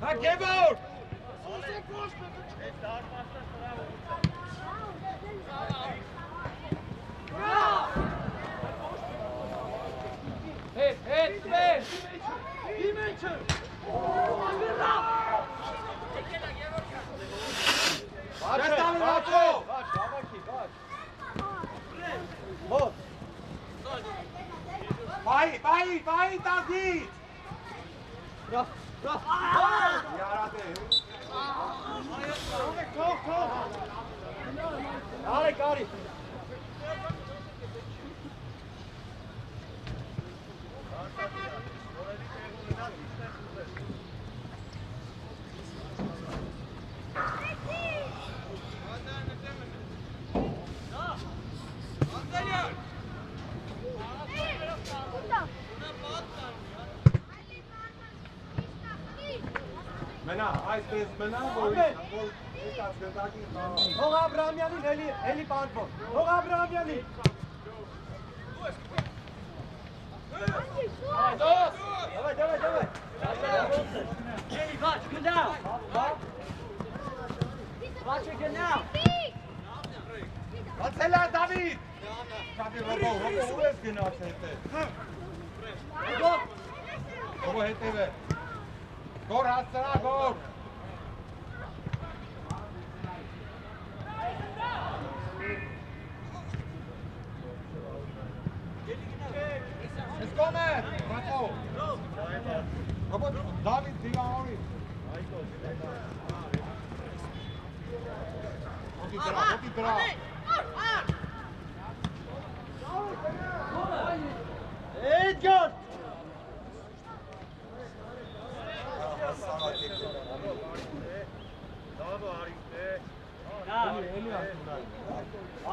Ha Gebauer! Vai, David! Arek, Arek. Մենա, այսպես մենա, որ եկած գնդակի խաղը։ Հող Աբրահամյանին էլի պանտվոն։ Հող Աբրահամյանին։ Давай. Ջերի, բաչ, գնա։ Բաչը գնա։ Բացելա Դավիթ։ Շատի ռոբո, ուր ես գնաց հետը։ Ռոբո հետև է։ Գոր հասցրա, գոր։ Ես կոմ է, ռատո։ Ռոբո, Դավիթ դիվանորի։ Հոտի դրա։ Էդգար։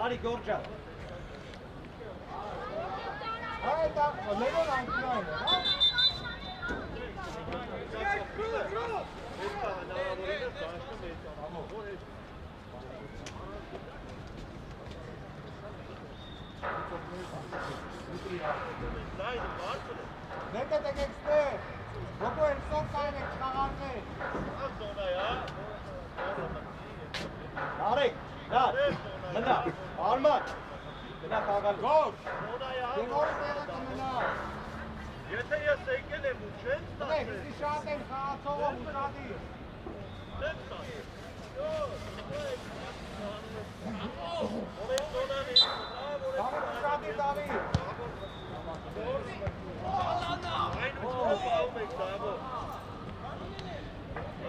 Արի գորջա։ Այ դա լեգոն անկյուն է, հա։ Դե տեկեք ստեղ։ Ռոբո երսով կային եք չաղարներ։ Արեք, նա, մնա, արման, գնա խաղալու։ Գոր, դեղորի տեղը կմնա։ Եթե ես եկել եմ ու չեմ Դեք, իսի շատ եմ խաղացողը ուշադիր։ չեմ ստացել։ Դավիթ ուշադիր, Դավիթ։ Այն ուշով աղում եք դավո։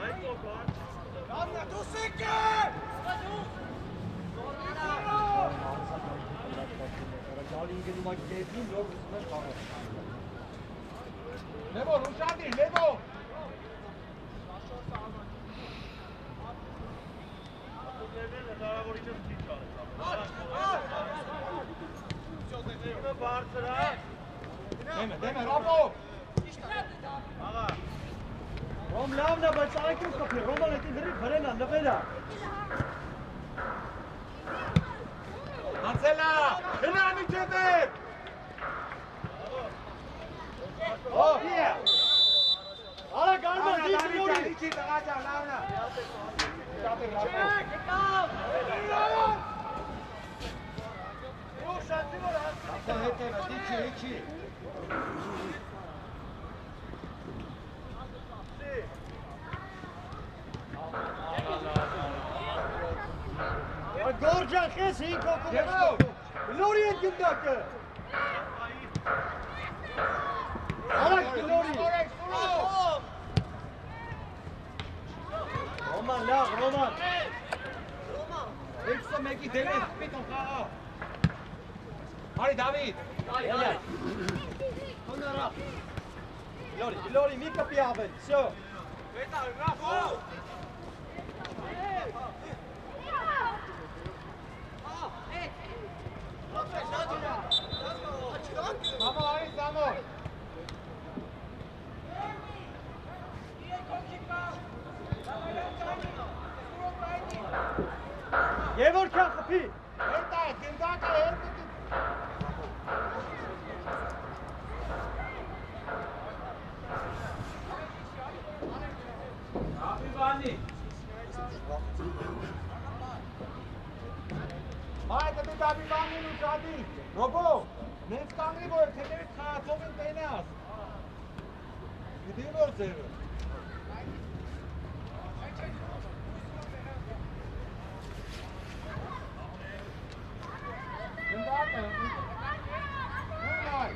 Այն ոքար։ Դավիթ, դուս եք է։ Լևոն, ուշադիր, Լևոն։ Դեմը, Ռոբո։ Ռոմ լավն է, բայց այգում կպի, Ռոման էտի դրի վրենա, նվերա։ Անցելա, գնա միջետեր։ Արա գարման, դիպ նորի։ Իչի տղաճա, լավնա։ Շատեր, Ռոբո։ Ասա հետևը, իչի։ Գորջան, խես 5 հոգու մեջ Լորի են գնդակը։ Արակ Լորի։ Ռոման, լավ, Ռոման։ 21-ի դերես, պիտոն խաղա։ Արի Դավիթ։ Լորի, մի կպի ավել, всё։ Սամո, արի Սամո։ Եվորքյան խփի։ Հետա, գնդակը հետը։ Ապիվանի։ Հայտը դի Դավիթանին ու շադի։ Ռոբո, նենց կանգնի որ թեներից խաղացողին տենաս։ Գիտի որ ձևը։ Գնդակը։ Հունայ։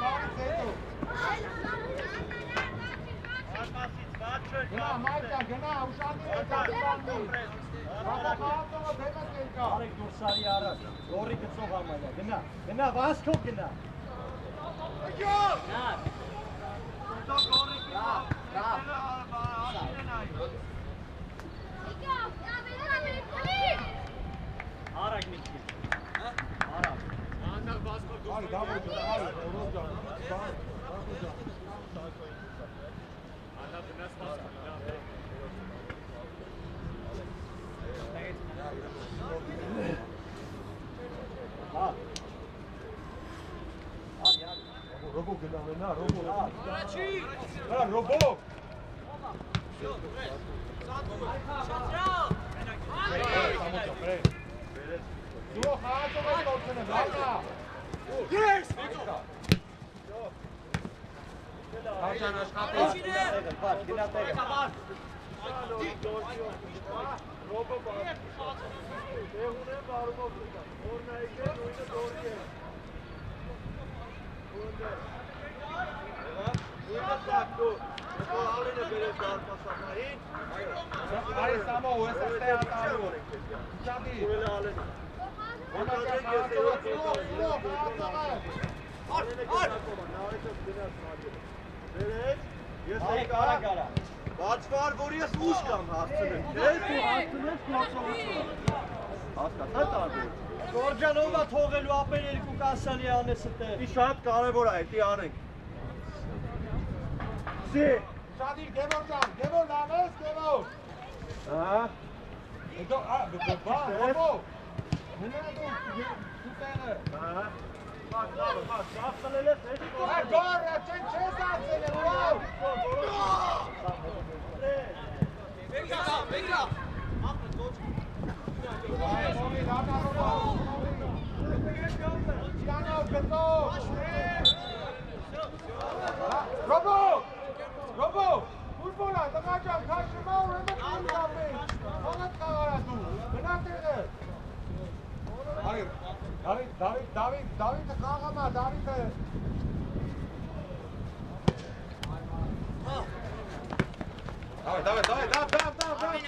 բանից հետո։ Գնա, մայթա, գնա, ուշանի է կապիտանի։ Բաղախաղացողը բեմս երկա։ Արեք դուրսարի առաջ, գորի կծող ամալյա, գնա, վասքով գնա։ Արակ միտքի, արակ։ Արի, դավոտ, արի, օրոզջան, Ռոբո գնա, Ռոբո։ Հա, Ռոբո։ Դու խաղացող ես կործնեմ, լավնա։ Ես! Հաճան աշխատես։ Գնա տեղը։ Ռոբո բար։ Տեղուն է բարումով կտա։ Օրնայիկ է, նույնը դորգ է։ Նույնը սակտու։ Որ ալինը բերես դարպասախային։ Արի Սամո, ու ես աստե հատարու։ Շադի։ Ուրել է ալինը։ Ոնաչա խաղացողը, խաղացողը։ Բերես, ես Արեք, արակ արա։ բացվար, որ ես ուշ կամ հասցնեմ։ Ես դու հասցնես կլացողությունը։ Հասկացա տարբեր։ Գորջանովա թողելու ապեր երկու կասանի անեսը տեղ։ Ի շատ կարևոր է, այդի անենք։ Սի։ Շադի, Գևոր ջան, Գևոր լավ ես, Գևոր։ Հա։ Հետո, բա, Ռոբո։ Մնա դու տեղը։ Հա։ Հասցնել ես հետ։ Հա, գորը, չեն չես ասել է, վավ։ Ոմի, լավնա, Ռոբո։ Չյանով, գտով։ Ռոբո, Ռոբո, ֆուտբոլա, տղա ջան, քաշումա ու հենց քան կապեն։ Ոնց խաղարա դու։ Գնա տեղը։ Դավիթը խաղամա, Դավիթը։ Դավ,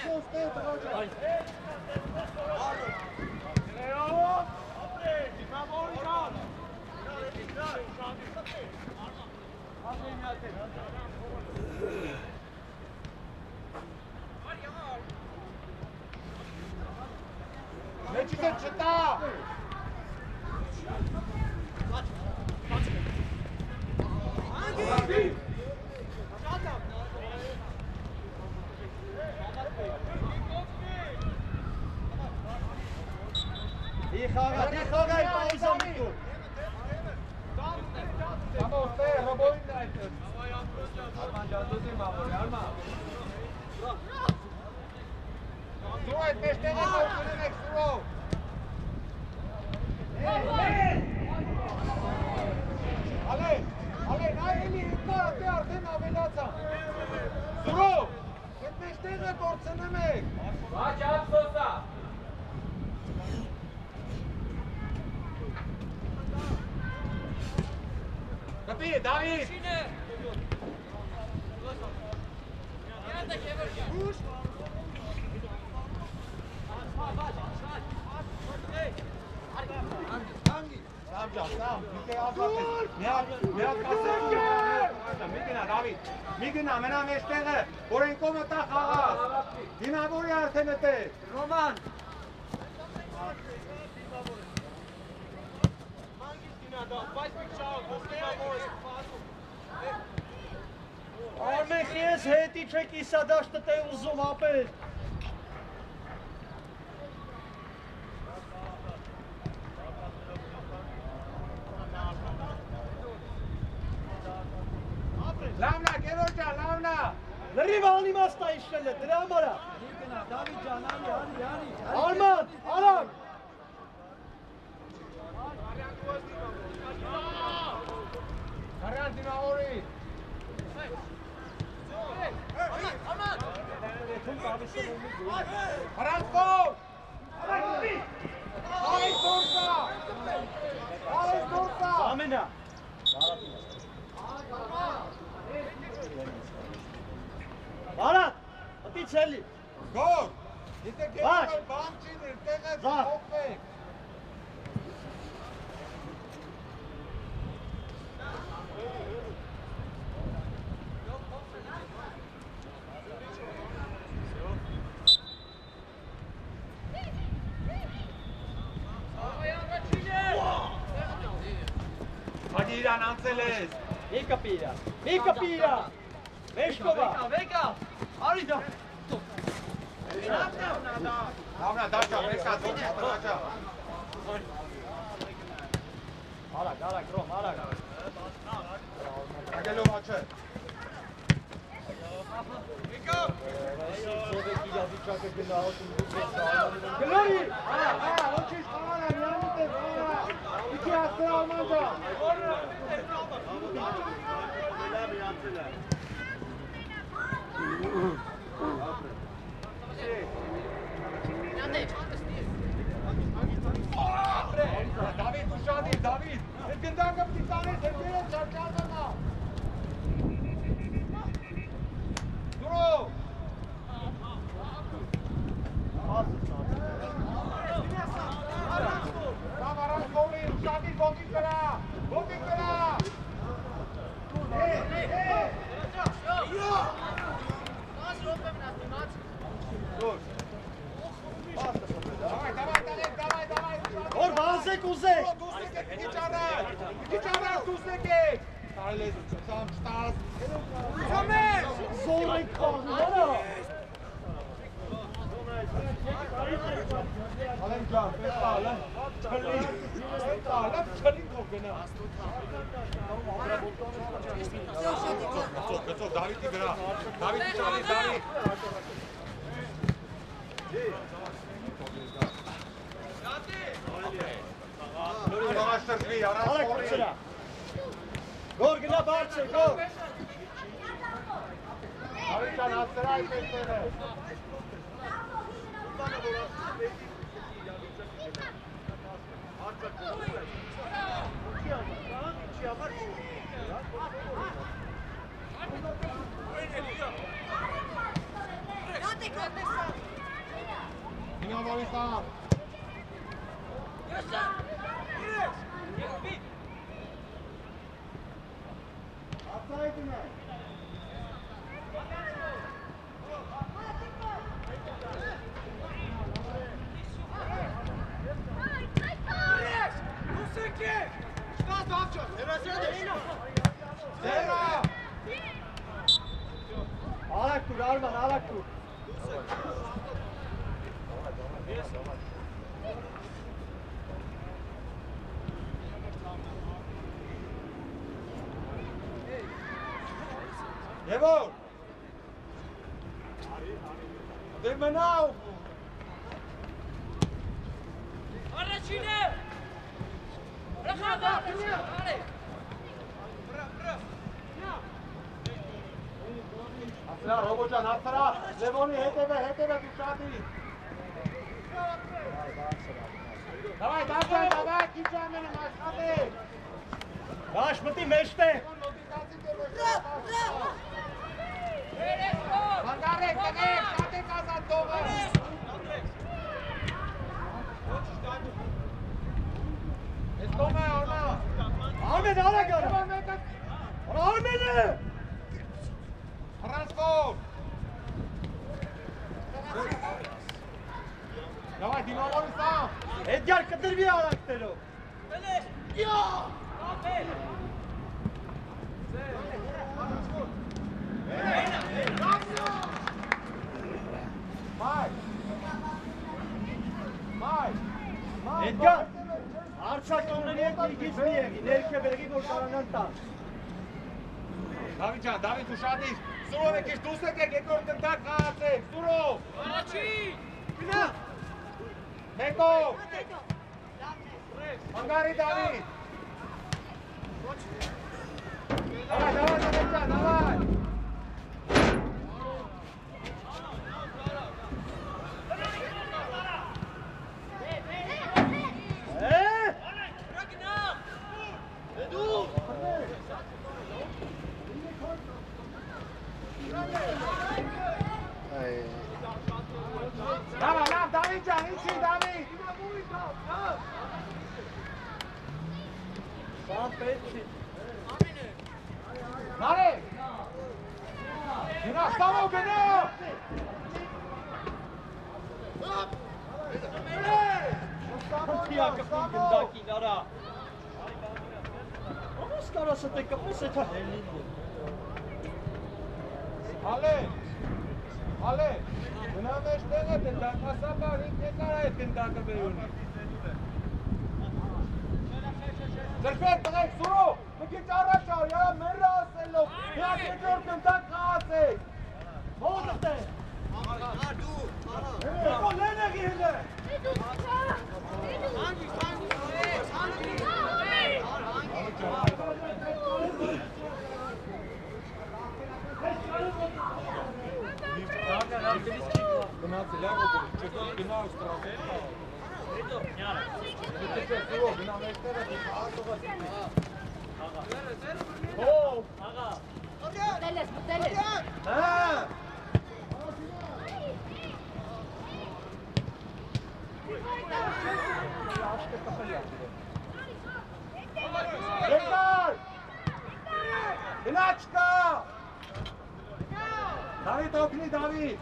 սոստե, տղա ջան։ Մեջիկը չտա։ Դի խաղա իմ պաուզամի դու։ Սամո, ստե, Ռոբոյին այդը։ Արման ջան, դու դիմ ավորի, Արման։ Դու այդ մեջտեղը կողքնեն եք սուրով։ Հացնեմ եք։ Բաչ ափսոսա։ Կպի, Դավիթ։ Սամ ջան, սամ, դուք ազատ ես, միակ կասեք, մի գնա, Դավիթ, մի գնա, մենա մեջ տեղը, որ են կոմը տա խաղա, դիմավորի արդեն էտ է, Ռոման, Արմեն ես հետի չեք իսադաշտը տե ուզում ապել։ լավնա, գերոր ջան, լավնա, Լրիվ անիմաստա իշնել է, դրա համարա։ Դավիթ ջան, անի։ Արման, արան։ Կարյան դիմավորի, Հրանցվոր, Արես դորսա, Ամենա։ Բարատ, ատի չելի։ գոր, եթե Բաչ։ գերոր բան չիներ, տեղը Զար։ հոպվեք, Հաջի իրան անցել ես, Մի կպիրա, մի կպիրա։ Վեշկովա։ Վեկա, արի դա։ լավնա, դաճա, մեսկա, ձոքիս տրաճա, Արագ, արագ, Ռոմ, արագ։ ագելով աչը, Սովետ իրավիճակը գնահատում դուք գլորի, ոչինչ խաղարա, միանիտ է, խաղարա, իքի ասել Արման ջան, Դավիթ, ուշադիր, Դավիթ, այդ գնդակը պիտանես, այդ գերը չարչազանա, դուրո, Կամ առանց գոլի, ուշադիր, ոտիկ վրա, Որ բանզեք ուզեք։ Քիչ առաջ դուսեք եք, կարել ես սամ չտաս, Զոր եք կողմ, հորա։ Ալեն ջան, պետա, ալեն, չլին քով գնա, գծով, Դավիթի վրա, Դավիթի շալի, Դավիթ, Աշտրվի, առանց Արագ խորի, կցրա։ Գոր գնա բարձր, գոր։ Դավիթ ջան, ասրա այդ պետերը, Հինավարի սամ, Ացայդին է, ձերա, Արագ տուր, Արման, արագ տուր։ Եվոր, դե մնավ, Առաջին է։ Ռախադա, արի։ Հասրա, Ռոբոջան, հասրա, Լևոնի հետև է դու շատի։ Դավայ, քիչ ամենը աշխատի։ Դաշ մտի մեջտե։ Մանգարեք, տնեք, շատեք ազատ տողը։ Ես կոմ է, Արմա։ Արմեն, արագ արա։ Արմենը։ Հրանցքով։ Դավայ, դիմավորի սամ։ Էդգար կտրվի արագտերով։ Էդգար, արցակոնների հետ մի քիչ մի եղի, ներքե բերգի, որ կարանան տան։ Դավիթ ջան, Դավիթ ուշադիր, Սուրով եկես դուրս եկեք, երկրորդ տնտակ խաղացեք, Սուրով։ Գնա։ Մեկով։ Մանգարի Դավիթ։ Դավայ, Դավիթ ջան, դավայ։ Լավ, Դավիթ ջան, իցի Դավիթ։ Սան պետք չի։ Նարե։ Գնա, ստավով գնա։ Հնդիա կպում գնդակին արա։ Ամոս կարասը տե կպոս էթա հելին է։ Հալե, գնա մեջ տեղը տնտակ, հասաբար ինք եկար այդ տնտակը բերունի։ Ձրպետ տղեք, Սուրով, մի քիչ առաջ ար, յարա մերը ասելով, հյակ երկրորդ տնտակ խաղացեք։ Հոդդ է։ Եկո լենեղի հելը։ Գնացել է ոգով, չկոտ գնա ու ստրասել։ Սուրով, գնա մեջտերը, աղատողը սիպի։ Հով, աղա։ Մտել ես։ Հա։ Երկար։ Գնա չկա։ Դավիթ օգնի, Դավիթ։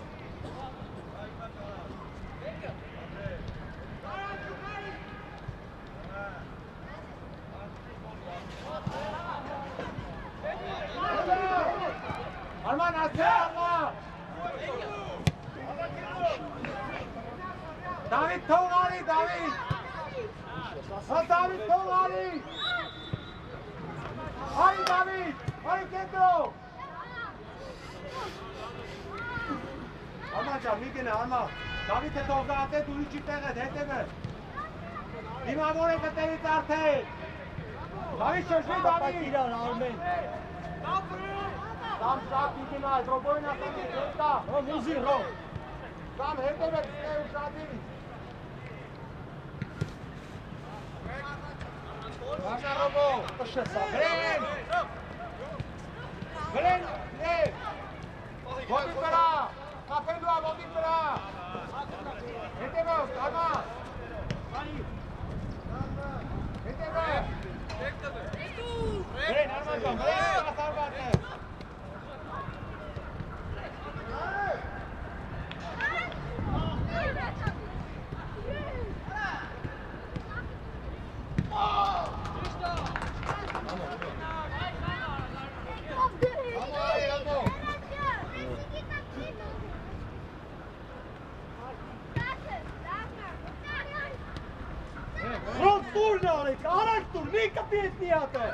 Արման, ասե, Արման։ Դավիթ թող արի, Դավիթ։ Հա, Դավիթ թող արի։ Արի, Դավիթ, արի կենտրով։ Արման ջան, մի գնա, Արման։ Դավիթը թող գացե, դու իջի տեղդ, հետև է։ Դիմավոր է կտերից արդեն։ Դավիթ շրջվի, Դավիթ։ Իրան, Արմեն։ Սամ շատ իգինալ, Ռոբոյն ասեմ է, հետա։ Հո մուզի, հո։ Սամ հետև է, կստե ու շատից։ Վաշա Ռոբո։ Տշես ա։ Գրեն, նև։ Ոտի պրա, կապելու ա, ոտի պրա։ Հետև է, աղա։ Հետև է։ Գրեն, Արման ջան, գրեն, ասարված է։ Ռոն տուրն արեք, արակ տուր, մի կպի էտ նիատ է։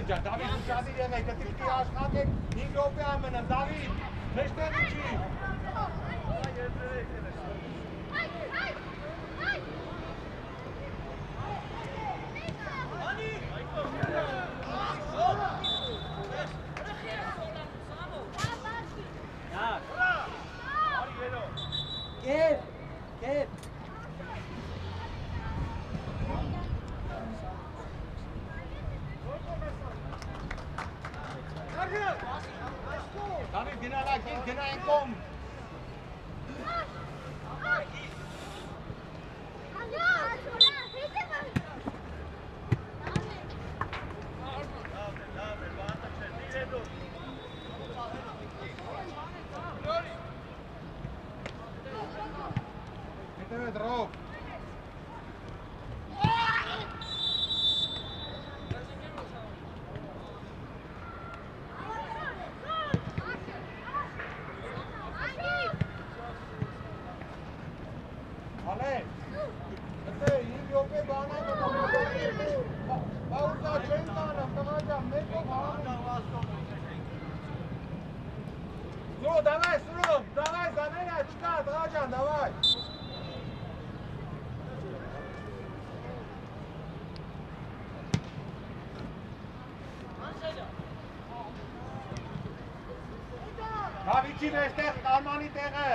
ջան, Դավիթ ուշադիր եղեք, դիտի աշխատեք 5 րոպե ամենը, Դավիթ, մեջտեղ ինչի։ Կետ։ Դավիթ գնալակից, գնա են կոմ։ Հետևե դրով։ Ալե, դե 5 րոպե բանանը բաուտա չեն տանում, տղա ջան, մեկով հանում։ Սուրո, դավայ, Սուրո, դավայ, զանենա, չկա, տղա ջան, դավայ։ Դավիթի մեջտեղ Արմանի տեղը։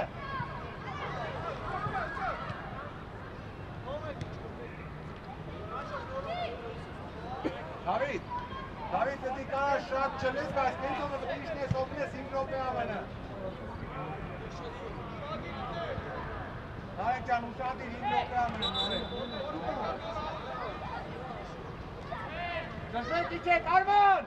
Դավիթ, դի կարա շատ չլես, բայց նենցովը վտիշն ես օգնես 5 րոպե ամենը։ Նարեկ ջան, ուշադիր 5 րոպե ամենը, նարեկ։ Շշեք իջեք, Արման!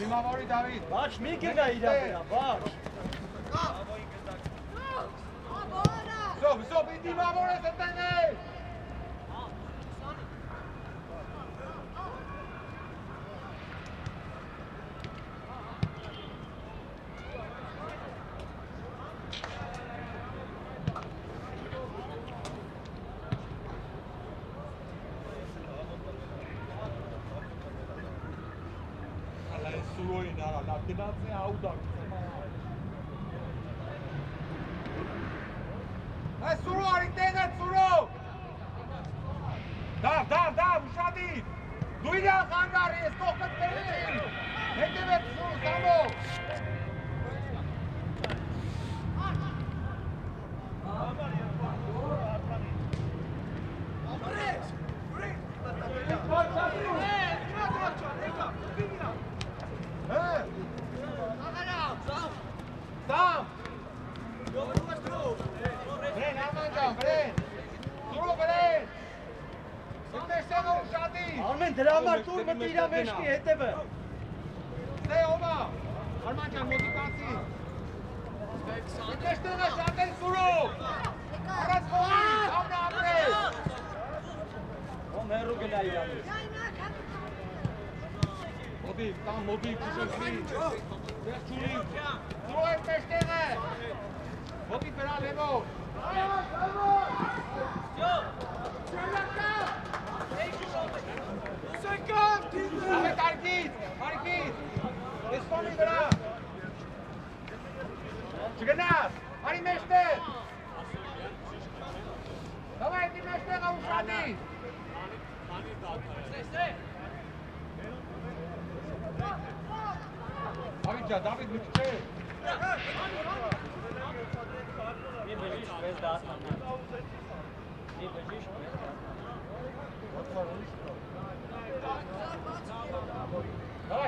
Դիմավորի Դավիթ։ Բաչ մի գնա իրա վրա, բաչ։ Սով, դիմավոր ես ընտենես։ Սուրոյին արա, լավ գնացնի աուդակ։ Այս Սուրո արի տեղը, Սուրո։ Դավ, ուշադիր։ Դու իրան խանգարի, ես կողքըտ տեղին։ Հետևեց Սուրո, Սամո։ Սամ։ Վրեն, Արման ջան, վրեն, Սուրո վրեն, ինտեշտեղը ուշադի։ Արմեն դրա համար տուր մտի իրա մեջքի հետևը։ Ստե ովա, Արման ջան, մոտիկացի։ Ինտեշտեղը շատեն Սուրո, առած խողի, կամնը ապրես։ Ո մերու գնա իրա մեջ։ Մոտիկ, տան մոտիկ, ուշնքրի, վեղ չունի, Սուրո է մեջտեղը, մոտիկ վրա լևով։ Ավետ արկից, էսպոնի վրա, չգնաս, արի մեջտեղ, դավայ էտի մեջտեղը ուշադի, Դավիթ ջան, Դավիթ մի քիչ է։ Մի բժիշկ մեզ դասանա։ Մի բժիշկ մեզ դասանա։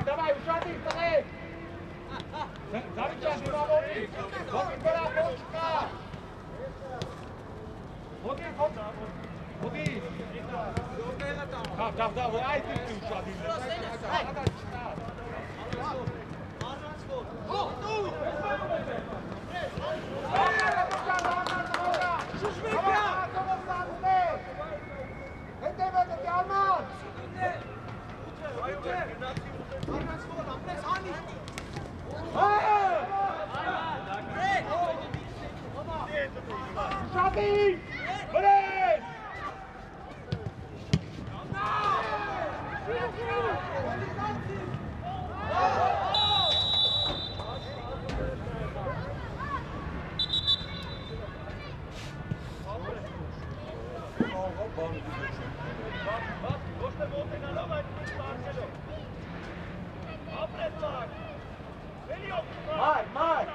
Դավայ, ուշադիր, տղեք։ Դավիթ ջան, դիմավորի, ոտի վրա ոչ կա։ Ոտի։ Դավ, այդ իպի ուշադիր։ Շատի Mark!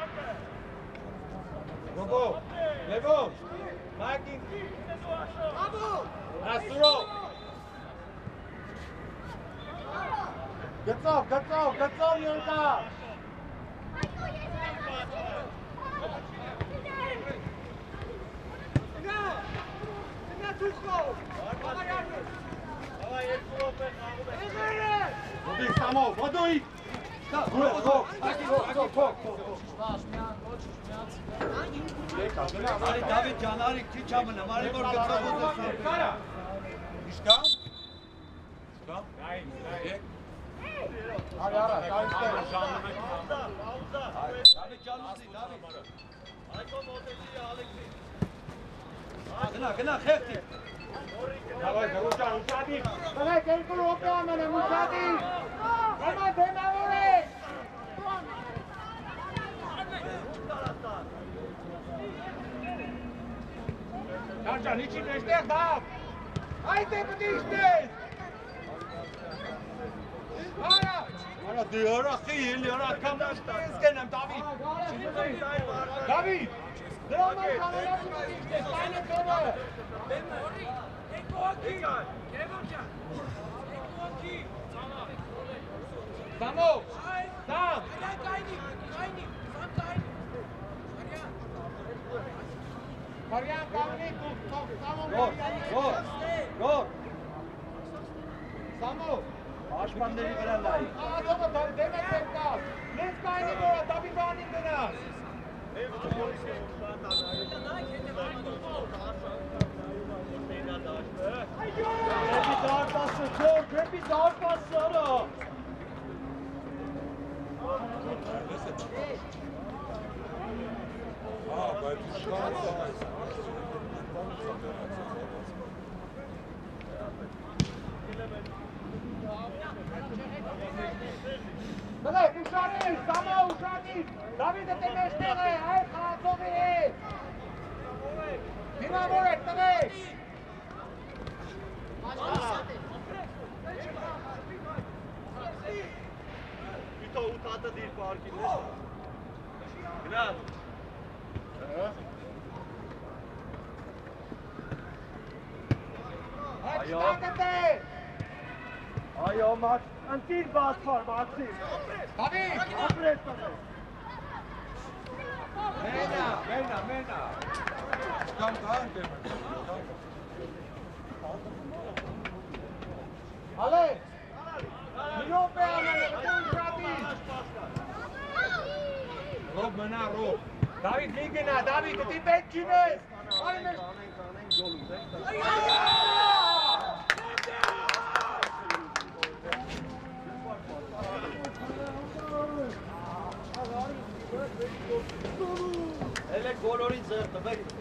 Go! Levo! Marking! Astro! Get off, Yonka! Samo, voduj! Go! Արի Դավիթ ջան, արի քիչ ամնա, մարի որ գծով Կարա! Իշկա? Արա, այստեղ։ Դավիթ ջան, ուզի, Դավիթ։ Այդո մոտեցի Ալեքսի։ Գնա, խեղտի։ Давай, Галучан, ուսադի։ Давай, կերկուր օպե ամենը, ուսադի։ Համա դեմավորե։ Ջան, իջի մեջտեղ դավ։ Այդ է պտի իշտես։ Արա, դի արա, խիլի, արա, կամնաշ կենեմ, Դավիթ։ Դավիթ, դրաման կանորակ պտի իշտես, կայնը կովը։ Samo! Sam! Marian, կանգնի դու, Samo! Գոր! Samo! Աշպանների վրա լայի։ Ադոմը դեմ է տեպկաս, նենց կայնի որը, Դավիթանին դնաս։ Գրեպի դարպասը, չոր, գրեպի դարպասը, արա։ Բլեք, ուշանիր, Samo, ուշանիր, Դավիթը տե մեջտեղ է, այդ խաղացողի է։ Դիմավոր եք, տղեք։ Իտո ու տատը դիր պարկին ես։ Գնա։ Այդ շտակը տե։ Այո, ընտիր բացվար, բացիր։ Դավիթ, Ապրես տղեր։ մենա։ Կամ կան դեմ։ Ալե, միրոպ է ամենը, բտուն շատի։ Ռոբ մնա, Ռոբ։ Դավիթ, մի գնա, Դավիթ, դի պետք չինես։ Այ մեր։ Էլ է գոլորի ձեր տվեք։